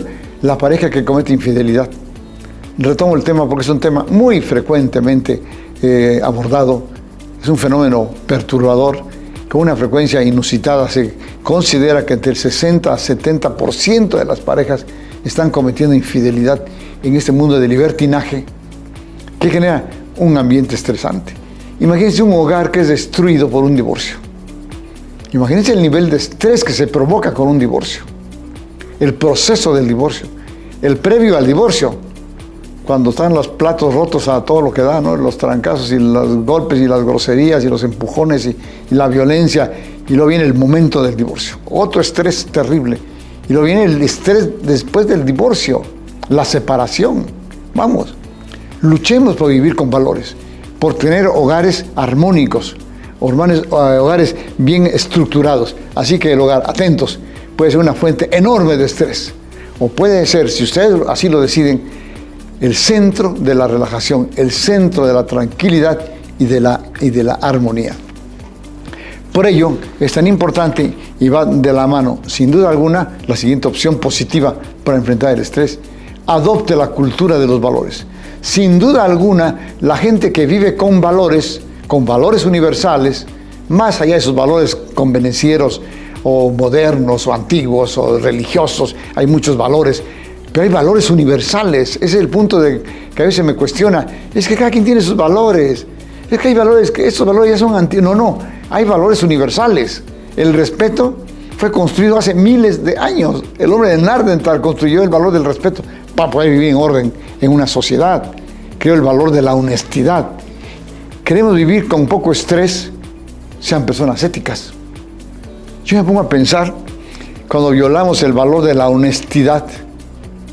Speaker 1: la pareja que comete infidelidad. Retomo el tema porque es un tema muy frecuentemente abordado. Es un fenómeno perturbador, con una frecuencia inusitada. Se considera que entre el 60 a 70% de las parejas están cometiendo infidelidad en este mundo de libertinaje que genera un ambiente estresante. Imagínense un hogar que es destruido por un divorcio. Imagínense el nivel de estrés que se provoca con un divorcio. El proceso del divorcio, el previo al divorcio, cuando están los platos rotos a todo lo que da, ¿no? Los trancazos y los golpes y las groserías y los empujones y la violencia, y luego viene el momento del divorcio. Otro estrés terrible. Y luego viene el estrés después del divorcio, la separación. Vamos, luchemos por vivir con valores, por tener hogares armónicos, hogares bien estructurados. Así que el hogar, atentos, puede ser una fuente enorme de estrés. O puede ser, si ustedes así lo deciden, el centro de la relajación, el centro de la tranquilidad y de la armonía. Por ello, es tan importante y va de la mano, sin duda alguna, la siguiente opción positiva para enfrentar el estrés. Adopte la cultura de los valores. Sin duda alguna, la gente que vive con valores universales, más allá de esos valores convenencieros o modernos o antiguos o religiosos, hay muchos valores, pero hay valores universales. Ese es el punto que a veces me cuestiona. Es que cada quien tiene sus valores. Es que hay valores que estos valores ya son antiguos. No, hay valores universales. El respeto fue construido hace miles de años. El hombre de Nardental construyó el valor del respeto para poder vivir en orden en una sociedad. Creó el valor de la honestidad. Queremos vivir con poco estrés, sean personas éticas. Yo me pongo a pensar, cuando violamos el valor de la honestidad,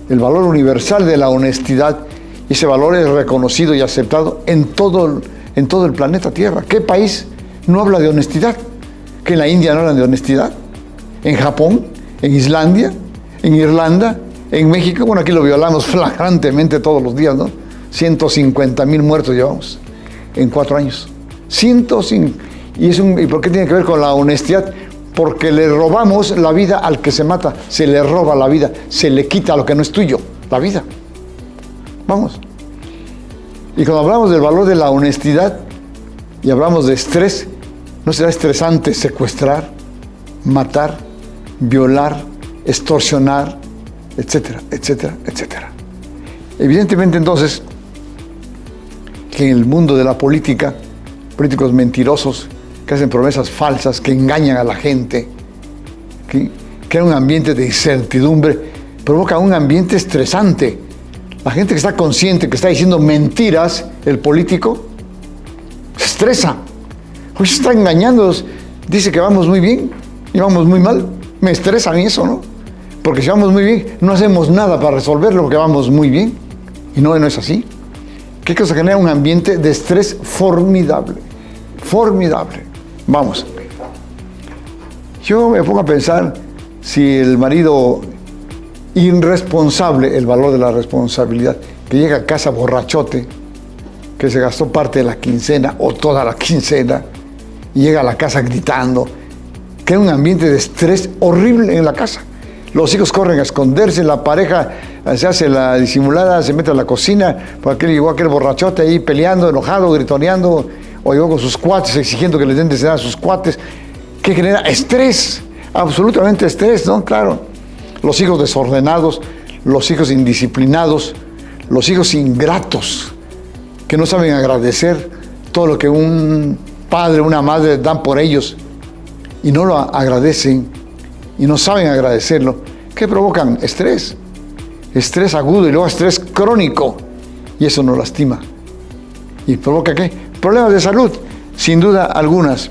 Speaker 1: el valor universal de la honestidad, y ese valor es reconocido y aceptado en todo el planeta Tierra. ¿Qué país no habla de honestidad? ¿Que en la India no hablan de honestidad? ¿En Japón? ¿En Islandia? ¿En Irlanda? ¿En México? Bueno, aquí lo violamos flagrantemente todos los días, ¿no? 150,000 muertos llevamos en 4 años. 105. ¿Y por qué tiene que ver con la honestidad? Porque le robamos la vida al que se mata, se le roba la vida, se le quita lo que no es tuyo, la vida. Vamos. Y cuando hablamos del valor de la honestidad y hablamos de estrés, ¿no será estresante secuestrar, matar, violar, extorsionar, etcétera, etcétera, etcétera? Evidentemente entonces que en el mundo de la política, políticos mentirosos, que hacen promesas falsas, que engañan a la gente, que crean un ambiente de incertidumbre, provoca un ambiente estresante. La gente que está consciente, que está diciendo mentiras, el político, se estresa. Hoy se está engañando, dice que vamos muy bien y vamos muy mal. Me estresa a mí eso, ¿no? Porque si vamos muy bien, no hacemos nada para resolverlo porque vamos muy bien. Y no es así. ¿Qué cosa genera un ambiente de estrés formidable? Formidable. Vamos. Yo me pongo a pensar si el marido irresponsable, el valor de la responsabilidad, que llega a casa borrachote, que se gastó parte de la quincena o toda la quincena, y llega a la casa gritando, crea un ambiente de estrés horrible en la casa. Los hijos corren a esconderse, la pareja se hace la disimulada, se mete a la cocina, porque llegó aquel borrachote ahí peleando, enojado, gritoneando, o llegó con sus cuates exigiendo que les den de cenar a sus cuates, que genera estrés, absolutamente estrés, ¿no? Claro. Los hijos desordenados, los hijos indisciplinados, los hijos ingratos, que no saben agradecer todo lo que un padre, una madre dan por ellos, y no lo agradecen, y no saben agradecerlo, que provocan estrés agudo y luego estrés crónico, y eso nos lastima. ¿Y provoca qué? Problemas de salud, sin duda algunas.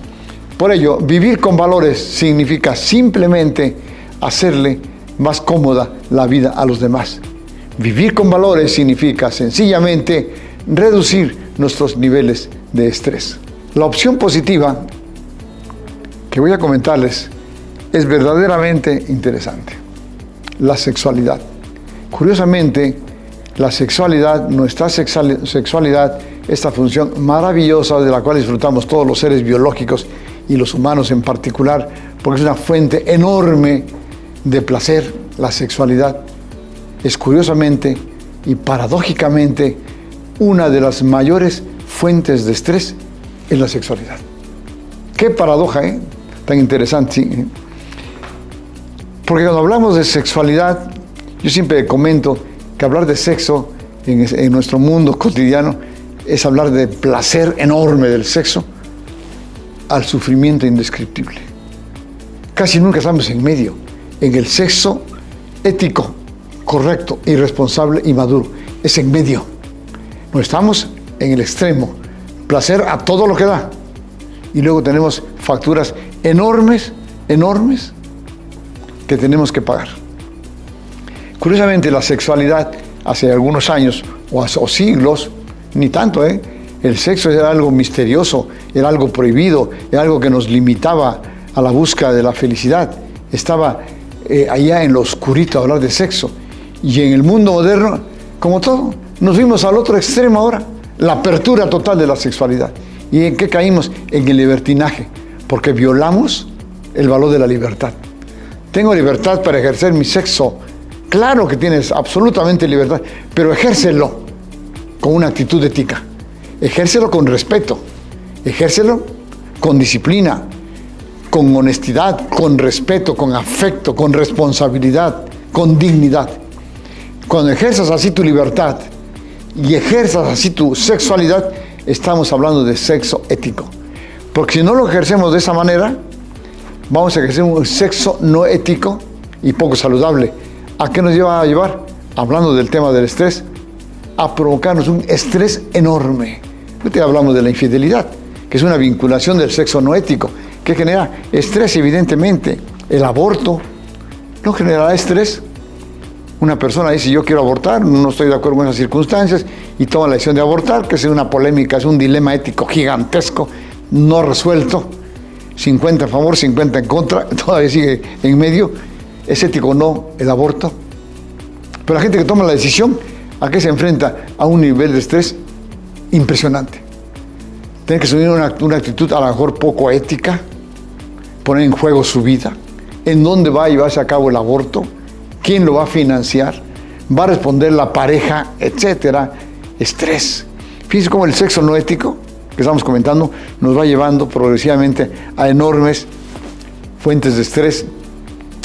Speaker 1: Por ello, vivir con valores significa simplemente hacerle más cómoda la vida a los demás. Vivir con valores significa sencillamente reducir nuestros niveles de estrés. La opción positiva que voy a comentarles es verdaderamente interesante. La sexualidad. Curiosamente, la sexualidad, nuestra sexualidad, esta función maravillosa de la cual disfrutamos todos los seres biológicos y los humanos en particular, porque es una fuente enorme de placer, la sexualidad, es curiosamente y paradójicamente una de las mayores fuentes de estrés en la sexualidad. Qué paradoja, tan interesante, ¿sí? Porque cuando hablamos de sexualidad, yo siempre comento que hablar de sexo en nuestro mundo cotidiano es hablar de placer enorme del sexo al sufrimiento indescriptible. Casi nunca estamos en medio, en el sexo ético, correcto, irresponsable y maduro. Es en medio. No estamos en el extremo. Placer a todo lo que da. Y luego tenemos facturas enormes, enormes, que tenemos que pagar. Curiosamente, la sexualidad hace algunos años o siglos, ni tanto, el sexo era algo misterioso, era algo prohibido, era algo que nos limitaba a la búsqueda de la felicidad. Estaba allá en lo oscurito a hablar de sexo. Y en el mundo moderno, como todo, nos fuimos al otro extremo ahora, la apertura total de la sexualidad. ¿Y en qué caímos? En el libertinaje, porque violamos el valor de la libertad. Tengo libertad para ejercer mi sexo. Claro que tienes absolutamente libertad, pero ejércelo con una actitud ética. Ejércelo con respeto. Ejércelo con disciplina, con honestidad, con respeto, con afecto, con responsabilidad, con dignidad. Cuando ejerzas así tu libertad y ejerzas así tu sexualidad, estamos hablando de sexo ético. Porque si no lo ejercemos de esa manera, vamos a ejercer un sexo no ético y poco saludable. ¿A qué nos lleva a llevar? Hablando del tema del estrés, a provocarnos un estrés enorme. Ahorita hablamos de la infidelidad, que es una vinculación del sexo no ético, que genera estrés evidentemente. El aborto no generará estrés. Una persona dice, yo quiero abortar, no estoy de acuerdo con esas circunstancias, y toma la decisión de abortar, que es una polémica, es un dilema ético gigantesco, no resuelto. 50 a favor, 50 en contra, todavía sigue en medio. ¿Es ético o no el aborto? Pero la gente que toma la decisión, ¿a qué se enfrenta? A un nivel de estrés impresionante. Tiene que asumir una actitud a lo mejor poco ética, poner en juego su vida, en dónde va a llevarse a cabo el aborto, quién lo va a financiar, va a responder la pareja, etcétera. Estrés. Fíjense cómo el sexo no ético, que estamos comentando, nos va llevando progresivamente a enormes fuentes de estrés.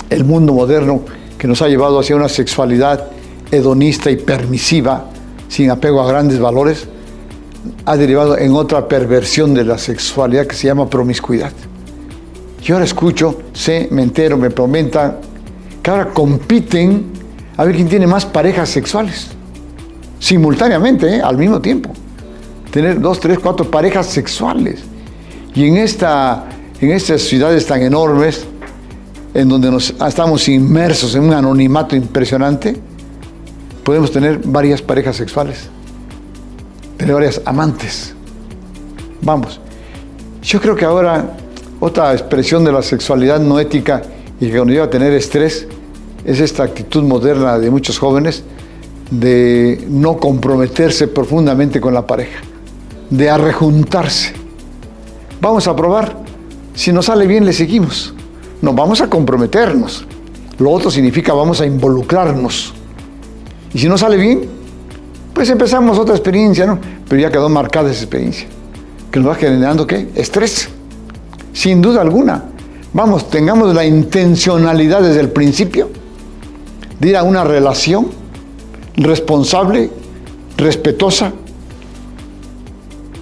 Speaker 1: El mundo moderno que nos ha llevado hacia una sexualidad hedonista y permisiva, sin apego a grandes valores, ha derivado en otra perversión de la sexualidad que se llama promiscuidad. Yo ahora escucho, sé, me entero, me comentan que ahora compiten a ver quién tiene más parejas sexuales, simultáneamente, al mismo tiempo. Tener 2, 3, 4 parejas sexuales. Y en estas ciudades tan enormes, en donde estamos inmersos en un anonimato impresionante, podemos tener varias parejas sexuales, tener varias amantes. Vamos, yo creo que ahora otra expresión de la sexualidad no ética y que nos lleva a tener estrés es esta actitud moderna de muchos jóvenes de no comprometerse profundamente con la pareja, de arrejuntarse. Vamos a probar, si nos sale bien le seguimos. No, vamos a comprometernos. Lo otro significa vamos a involucrarnos. Y si no sale bien, pues empezamos otra experiencia, ¿no? Pero ya quedó marcada esa experiencia, que nos va generando, ¿qué? Estrés, sin duda alguna. Vamos, tengamos la intencionalidad desde el principio de ir a una relación responsable, respetuosa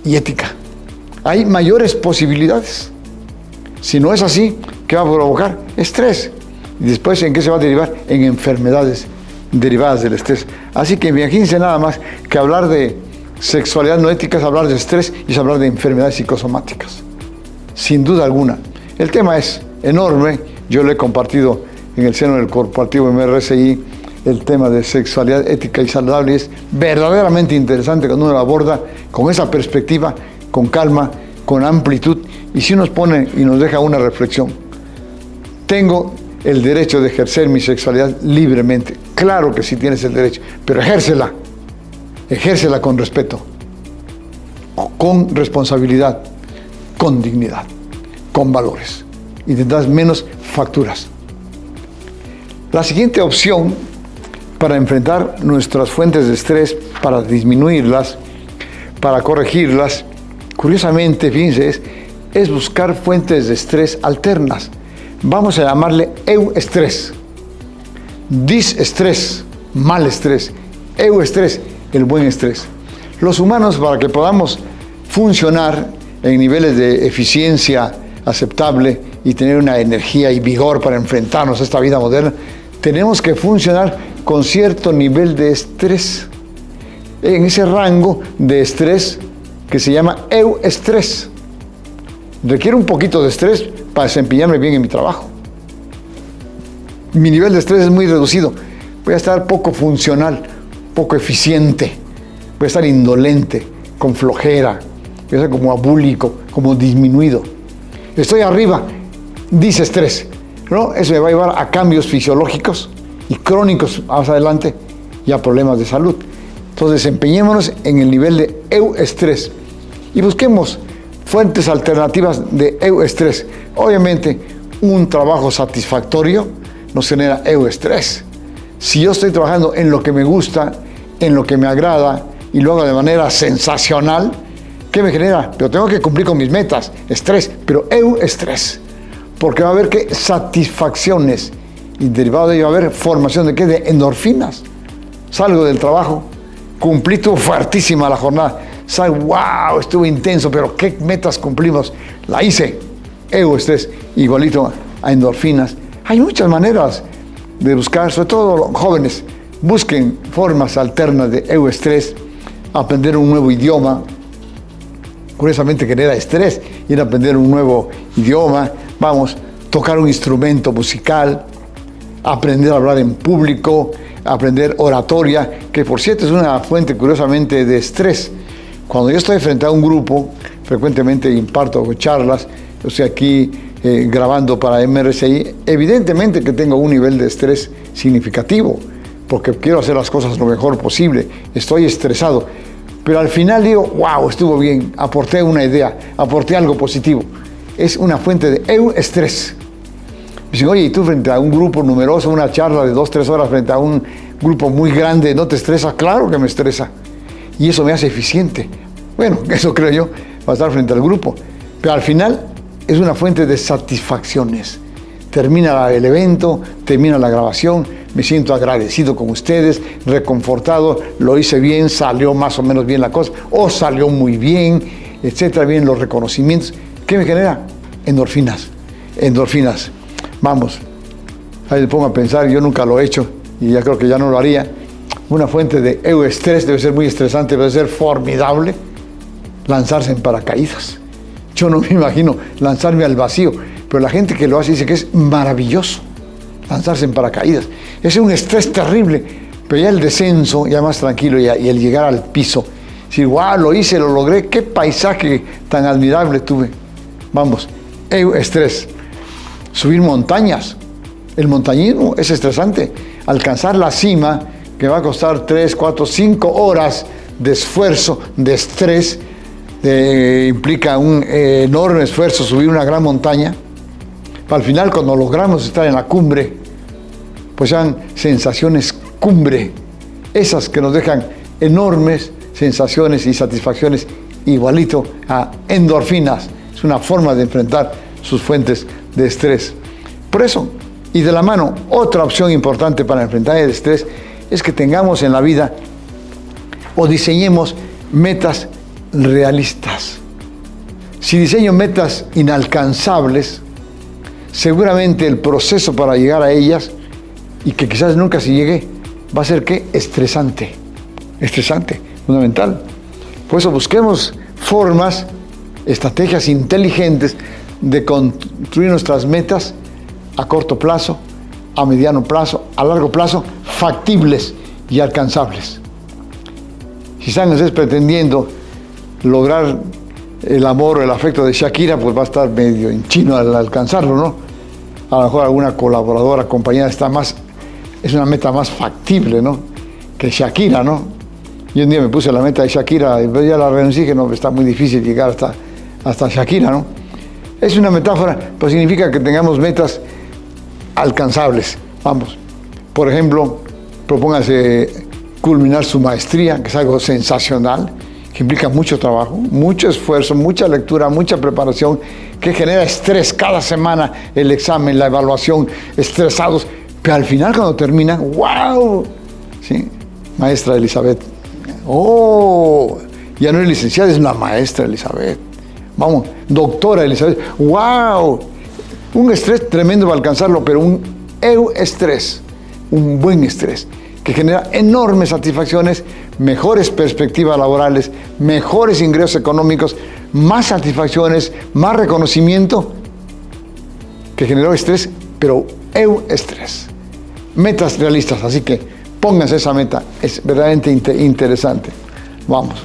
Speaker 1: y ética. Hay mayores posibilidades. Si no es así, ¿qué va a provocar? Estrés. Y después, ¿en qué se va a derivar? En enfermedades derivadas del estrés. Así que imagínense nada más que hablar de sexualidad no ética es hablar de estrés y es hablar de enfermedades psicosomáticas. Sin duda alguna. El tema es enorme. Yo lo he compartido en el seno del corporativo MRCI. El tema de sexualidad ética y saludable es verdaderamente interesante cuando uno lo aborda con esa perspectiva, con calma, con amplitud, y si nos pone y nos deja una reflexión. Tengo el derecho de ejercer mi sexualidad libremente. Claro que sí tienes el derecho, pero ejércela con respeto, con responsabilidad, con dignidad, con valores, y tendrás menos facturas. La siguiente opción para enfrentar nuestras fuentes de estrés, para disminuirlas, para corregirlas, curiosamente, fíjense, es buscar fuentes de estrés alternas. Vamos a llamarle euestrés, disestrés, mal estrés, euestrés, el buen estrés. Los humanos, para que podamos funcionar en niveles de eficiencia aceptable y tener una energía y vigor para enfrentarnos a esta vida moderna, tenemos que funcionar con cierto nivel de estrés, en ese rango de estrés que se llama euestrés. Requiere un poquito de estrés para desempeñarme bien en mi trabajo. Mi nivel de estrés es muy reducido. Voy a estar poco funcional, poco eficiente. Voy a estar indolente, con flojera. Voy a estar como abúlico, como disminuido. Estoy arriba, disestrés, ¿no? Eso me va a llevar a cambios fisiológicos y crónicos más adelante y a problemas de salud. Entonces, desempeñémonos en el nivel de euestrés y busquemos fuentes alternativas de euestrés. Obviamente, un trabajo satisfactorio nos genera euestrés. Si yo estoy trabajando en lo que me gusta, en lo que me agrada y lo hago de manera sensacional, ¿qué me genera? Pero tengo que cumplir con mis metas, estrés, pero euestrés, porque va a haber que satisfacciones y derivado de ello va a haber formación de ¿qué? De endorfinas. Salgo del trabajo, cumplí, estuvo fuertísima la jornada. Wow, estuvo intenso, pero ¿qué metas cumplimos? La hice. Euestrés, igualito a endorfinas. Hay muchas maneras de buscar, sobre todo los jóvenes, busquen formas alternas de euestrés, aprender un nuevo idioma. Curiosamente genera estrés ir a aprender un nuevo idioma. Vamos, tocar un instrumento musical, aprender a hablar en público, aprender oratoria, que por cierto es una fuente curiosamente de estrés. Cuando yo estoy frente a un grupo, frecuentemente imparto charlas, yo estoy aquí grabando para MRCI, evidentemente que tengo un nivel de estrés significativo, porque quiero hacer las cosas lo mejor posible, estoy estresado, pero al final digo, wow, estuvo bien, aporté una idea, aporté algo positivo. Es una fuente de euestrés. Dicen, oye, ¿y tú frente a un grupo numeroso, una charla de 2-3 horas frente a un grupo muy grande, no te estresa? Claro que me estresa. Y eso me hace eficiente. Bueno, eso creo yo, para estar frente al grupo. Pero al final es una fuente de satisfacciones. Termina el evento, termina la grabación, me siento agradecido con ustedes, reconfortado, lo hice bien, salió más o menos bien la cosa, o salió muy bien, etcétera, bien los reconocimientos. ¿Qué me genera? Endorfinas. Endorfinas. Vamos, ahí me pongo a pensar, yo nunca lo he hecho y ya creo que ya no lo haría. Una fuente de euestrés debe ser muy estresante, debe ser formidable lanzarse en paracaídas. Yo no me imagino lanzarme al vacío, pero la gente que lo hace dice que es maravilloso lanzarse en paracaídas. Es un estrés terrible, pero ya el descenso, ya más tranquilo, y el llegar al piso, decir, wow, lo hice, lo logré, qué paisaje tan admirable tuve. Vamos, euestrés. Subir montañas, el montañismo es estresante. Alcanzar la cima, que va a costar 3, 4, 5 horas de esfuerzo, de estrés, implica un enorme esfuerzo subir una gran montaña. Al final, cuando logramos estar en la cumbre, pues sean sensaciones cumbre, esas que nos dejan enormes sensaciones y satisfacciones, igualito a endorfinas. Es una forma de enfrentar sus fuentes de estrés. Por eso, y de la mano, otra opción importante para enfrentar el estrés es que tengamos en la vida o diseñemos metas realistas. Si diseño metas inalcanzables, seguramente el proceso para llegar a ellas, y que quizás nunca se llegue, va a ser ¿qué? Estresante, fundamental. Por eso busquemos formas, estrategias inteligentes de construir nuestras metas a corto plazo, a mediano plazo, a largo plazo, factibles y alcanzables. Si están ustedes pretendiendo lograr el amor o el afecto de Shakira, pues va a estar medio en chino al alcanzarlo, ¿no? A lo mejor alguna colaboradora, compañera, es una meta más factible, ¿no? Que Shakira, ¿no? Yo un día me puse la meta de Shakira y ya la renuncié, que no, está muy difícil llegar hasta Shakira, ¿no? Es una metáfora, pues significa que tengamos metas alcanzables. Vamos, por ejemplo, propóngase culminar su maestría, que es algo sensacional, que implica mucho trabajo, mucho esfuerzo, mucha lectura, mucha preparación, que genera estrés cada semana, el examen, la evaluación, estresados, pero al final cuando termina, ¡wow! ¿Sí? Maestra Elizabeth. ¡Oh! Ya no es licenciada, es una maestra Elizabeth. Vamos, doctora Elizabeth. ¡Wow! Un estrés tremendo para alcanzarlo, pero un euestrés, un buen estrés, que genera enormes satisfacciones, mejores perspectivas laborales, mejores ingresos económicos, más satisfacciones, más reconocimiento, que generó estrés, pero euestrés. Metas realistas, así que pónganse esa meta, es verdaderamente interesante. Vamos.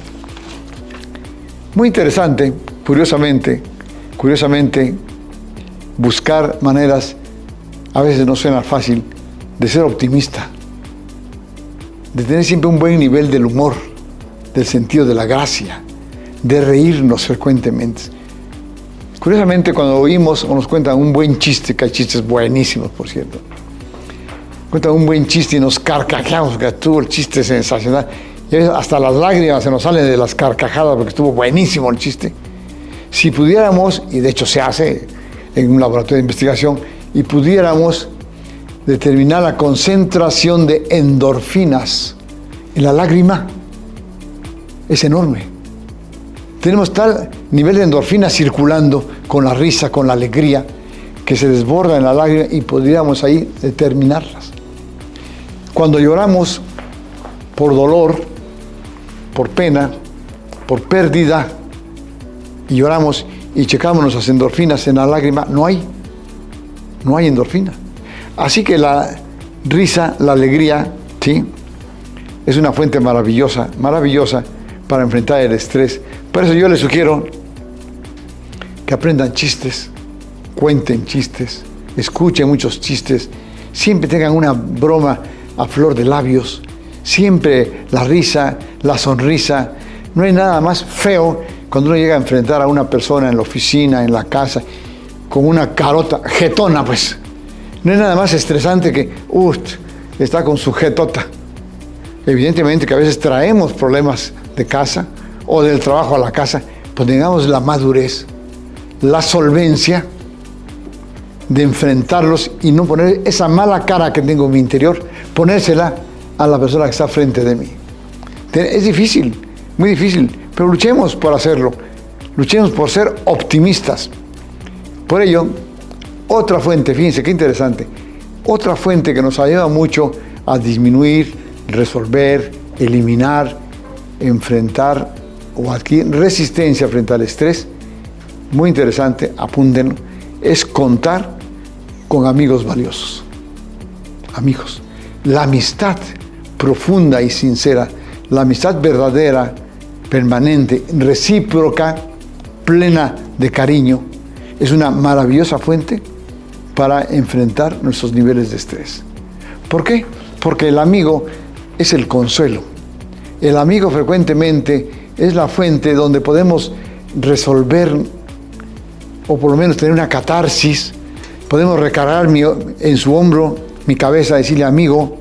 Speaker 1: Muy interesante, curiosamente, buscar maneras, a veces no suena fácil, de ser optimista, de tener siempre un buen nivel del humor, del sentido de la gracia, de reírnos frecuentemente. Curiosamente, cuando oímos o nos cuentan un buen chiste, que hay chistes buenísimos, por cierto, cuentan un buen chiste y nos carcajeamos, que estuvo el chiste sensacional, y a veces hasta las lágrimas se nos salen de las carcajadas porque estuvo buenísimo el chiste. Si pudiéramos, y de hecho se hace en un laboratorio de investigación, y pudiéramos determinar la concentración de endorfinas en la lágrima, es enorme. Tenemos tal nivel de endorfinas circulando con la risa, con la alegría, que se desborda en la lágrima y podríamos ahí determinarlas. Cuando lloramos por dolor, por pena, por pérdida, y lloramos y checamos nuestras endorfinas en la lágrima, no hay endorfina. Así que la risa, la alegría, ¿sí?, es una fuente maravillosa para enfrentar el estrés. Por eso yo les sugiero que aprendan chistes, cuenten chistes, escuchen muchos chistes, siempre tengan una broma a flor de labios, siempre la risa, la sonrisa. No hay nada más feo cuando uno llega a enfrentar a una persona en la oficina, en la casa, con una carota jetona, pues. No hay nada más estresante que, está con su jetota. Evidentemente que a veces traemos problemas de casa o del trabajo a la casa, pues tengamos la madurez, la solvencia de enfrentarlos y no poner esa mala cara que tengo en mi interior, ponérsela a la persona que está frente de mí. Es difícil, muy difícil, pero luchemos por hacerlo. Luchemos por ser optimistas. Por ello, otra fuente, fíjense qué interesante, otra fuente que nos ayuda mucho a disminuir, resolver, eliminar, enfrentar o adquirir resistencia frente al estrés, muy interesante, apúntenlo, es contar con amigos valiosos. Amigos. La amistad profunda y sincera, la amistad verdadera, permanente, recíproca, plena de cariño, es una maravillosa fuente para enfrentar nuestros niveles de estrés. ¿Por qué? Porque el amigo es el consuelo. El amigo frecuentemente es la fuente donde podemos resolver, o por lo menos tener una catarsis. Podemos recargar en su hombro mi cabeza, decirle: amigo,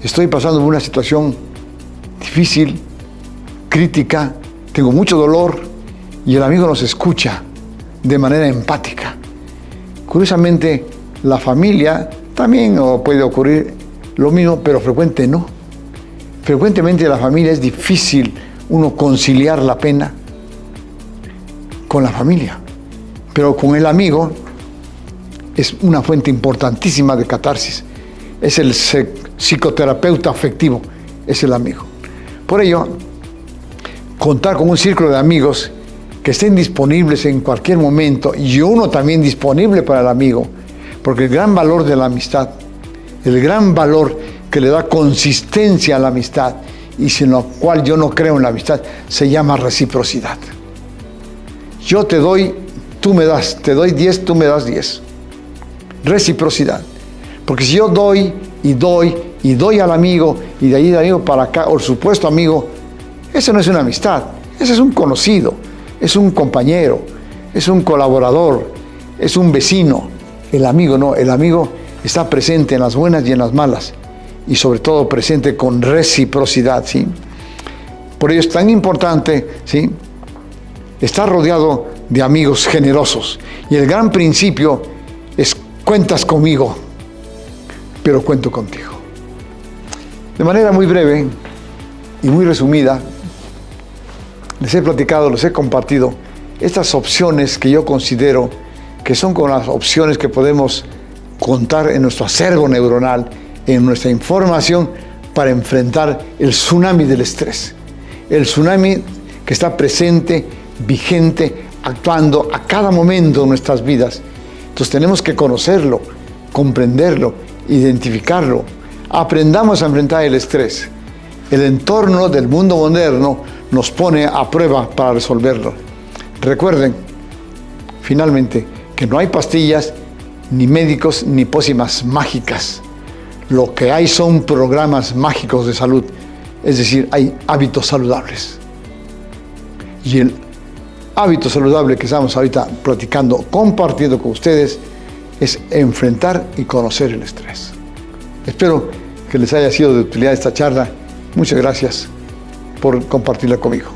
Speaker 1: estoy pasando por una situación difícil, crítica, tengo mucho dolor, y el amigo nos escucha de manera empática. Curiosamente, la familia también puede ocurrir lo mismo, pero frecuente no. Frecuentemente en la familia es difícil uno conciliar la pena con la familia, pero con el amigo es una fuente importantísima de catarsis. Es el psicoterapeuta afectivo, es el amigo. Por ello, contar con un círculo de amigos que estén disponibles en cualquier momento y uno también disponible para el amigo, porque el gran valor de la amistad, el gran valor que le da consistencia a la amistad y sin lo cual yo no creo en la amistad, se llama reciprocidad. Yo te doy, tú me das, te doy 10, tú me das 10. Reciprocidad. Porque si yo doy y doy y doy al amigo y de ahí del amigo para acá, o el supuesto amigo, eso no es una amistad, ese es un conocido, es un compañero, es un colaborador, es un vecino. El amigo no, el amigo está presente en las buenas y en las malas y sobre todo presente con reciprocidad, ¿sí? Por ello es tan importante, ¿sí?, estar rodeado de amigos generosos. Y el gran principio es: cuentas conmigo, pero cuento contigo. De manera muy breve y muy resumida, les he platicado, les he compartido estas opciones que yo considero que son con las opciones que podemos contar en nuestro acervo neuronal, en nuestra información, para enfrentar el tsunami del estrés. El tsunami que está presente, vigente, actuando a cada momento de nuestras vidas. Entonces tenemos que conocerlo, comprenderlo, identificarlo. Aprendamos a enfrentar el estrés. El entorno del mundo moderno nos pone a prueba para resolverlo. Recuerden, finalmente, que no hay pastillas, ni médicos, ni pócimas mágicas. Lo que hay son programas mágicos de salud. Es decir, hay hábitos saludables. Y el hábito saludable que estamos ahorita platicando, compartiendo con ustedes, es enfrentar y conocer el estrés. Espero que les haya sido de utilidad esta charla. Muchas gracias por compartirla conmigo.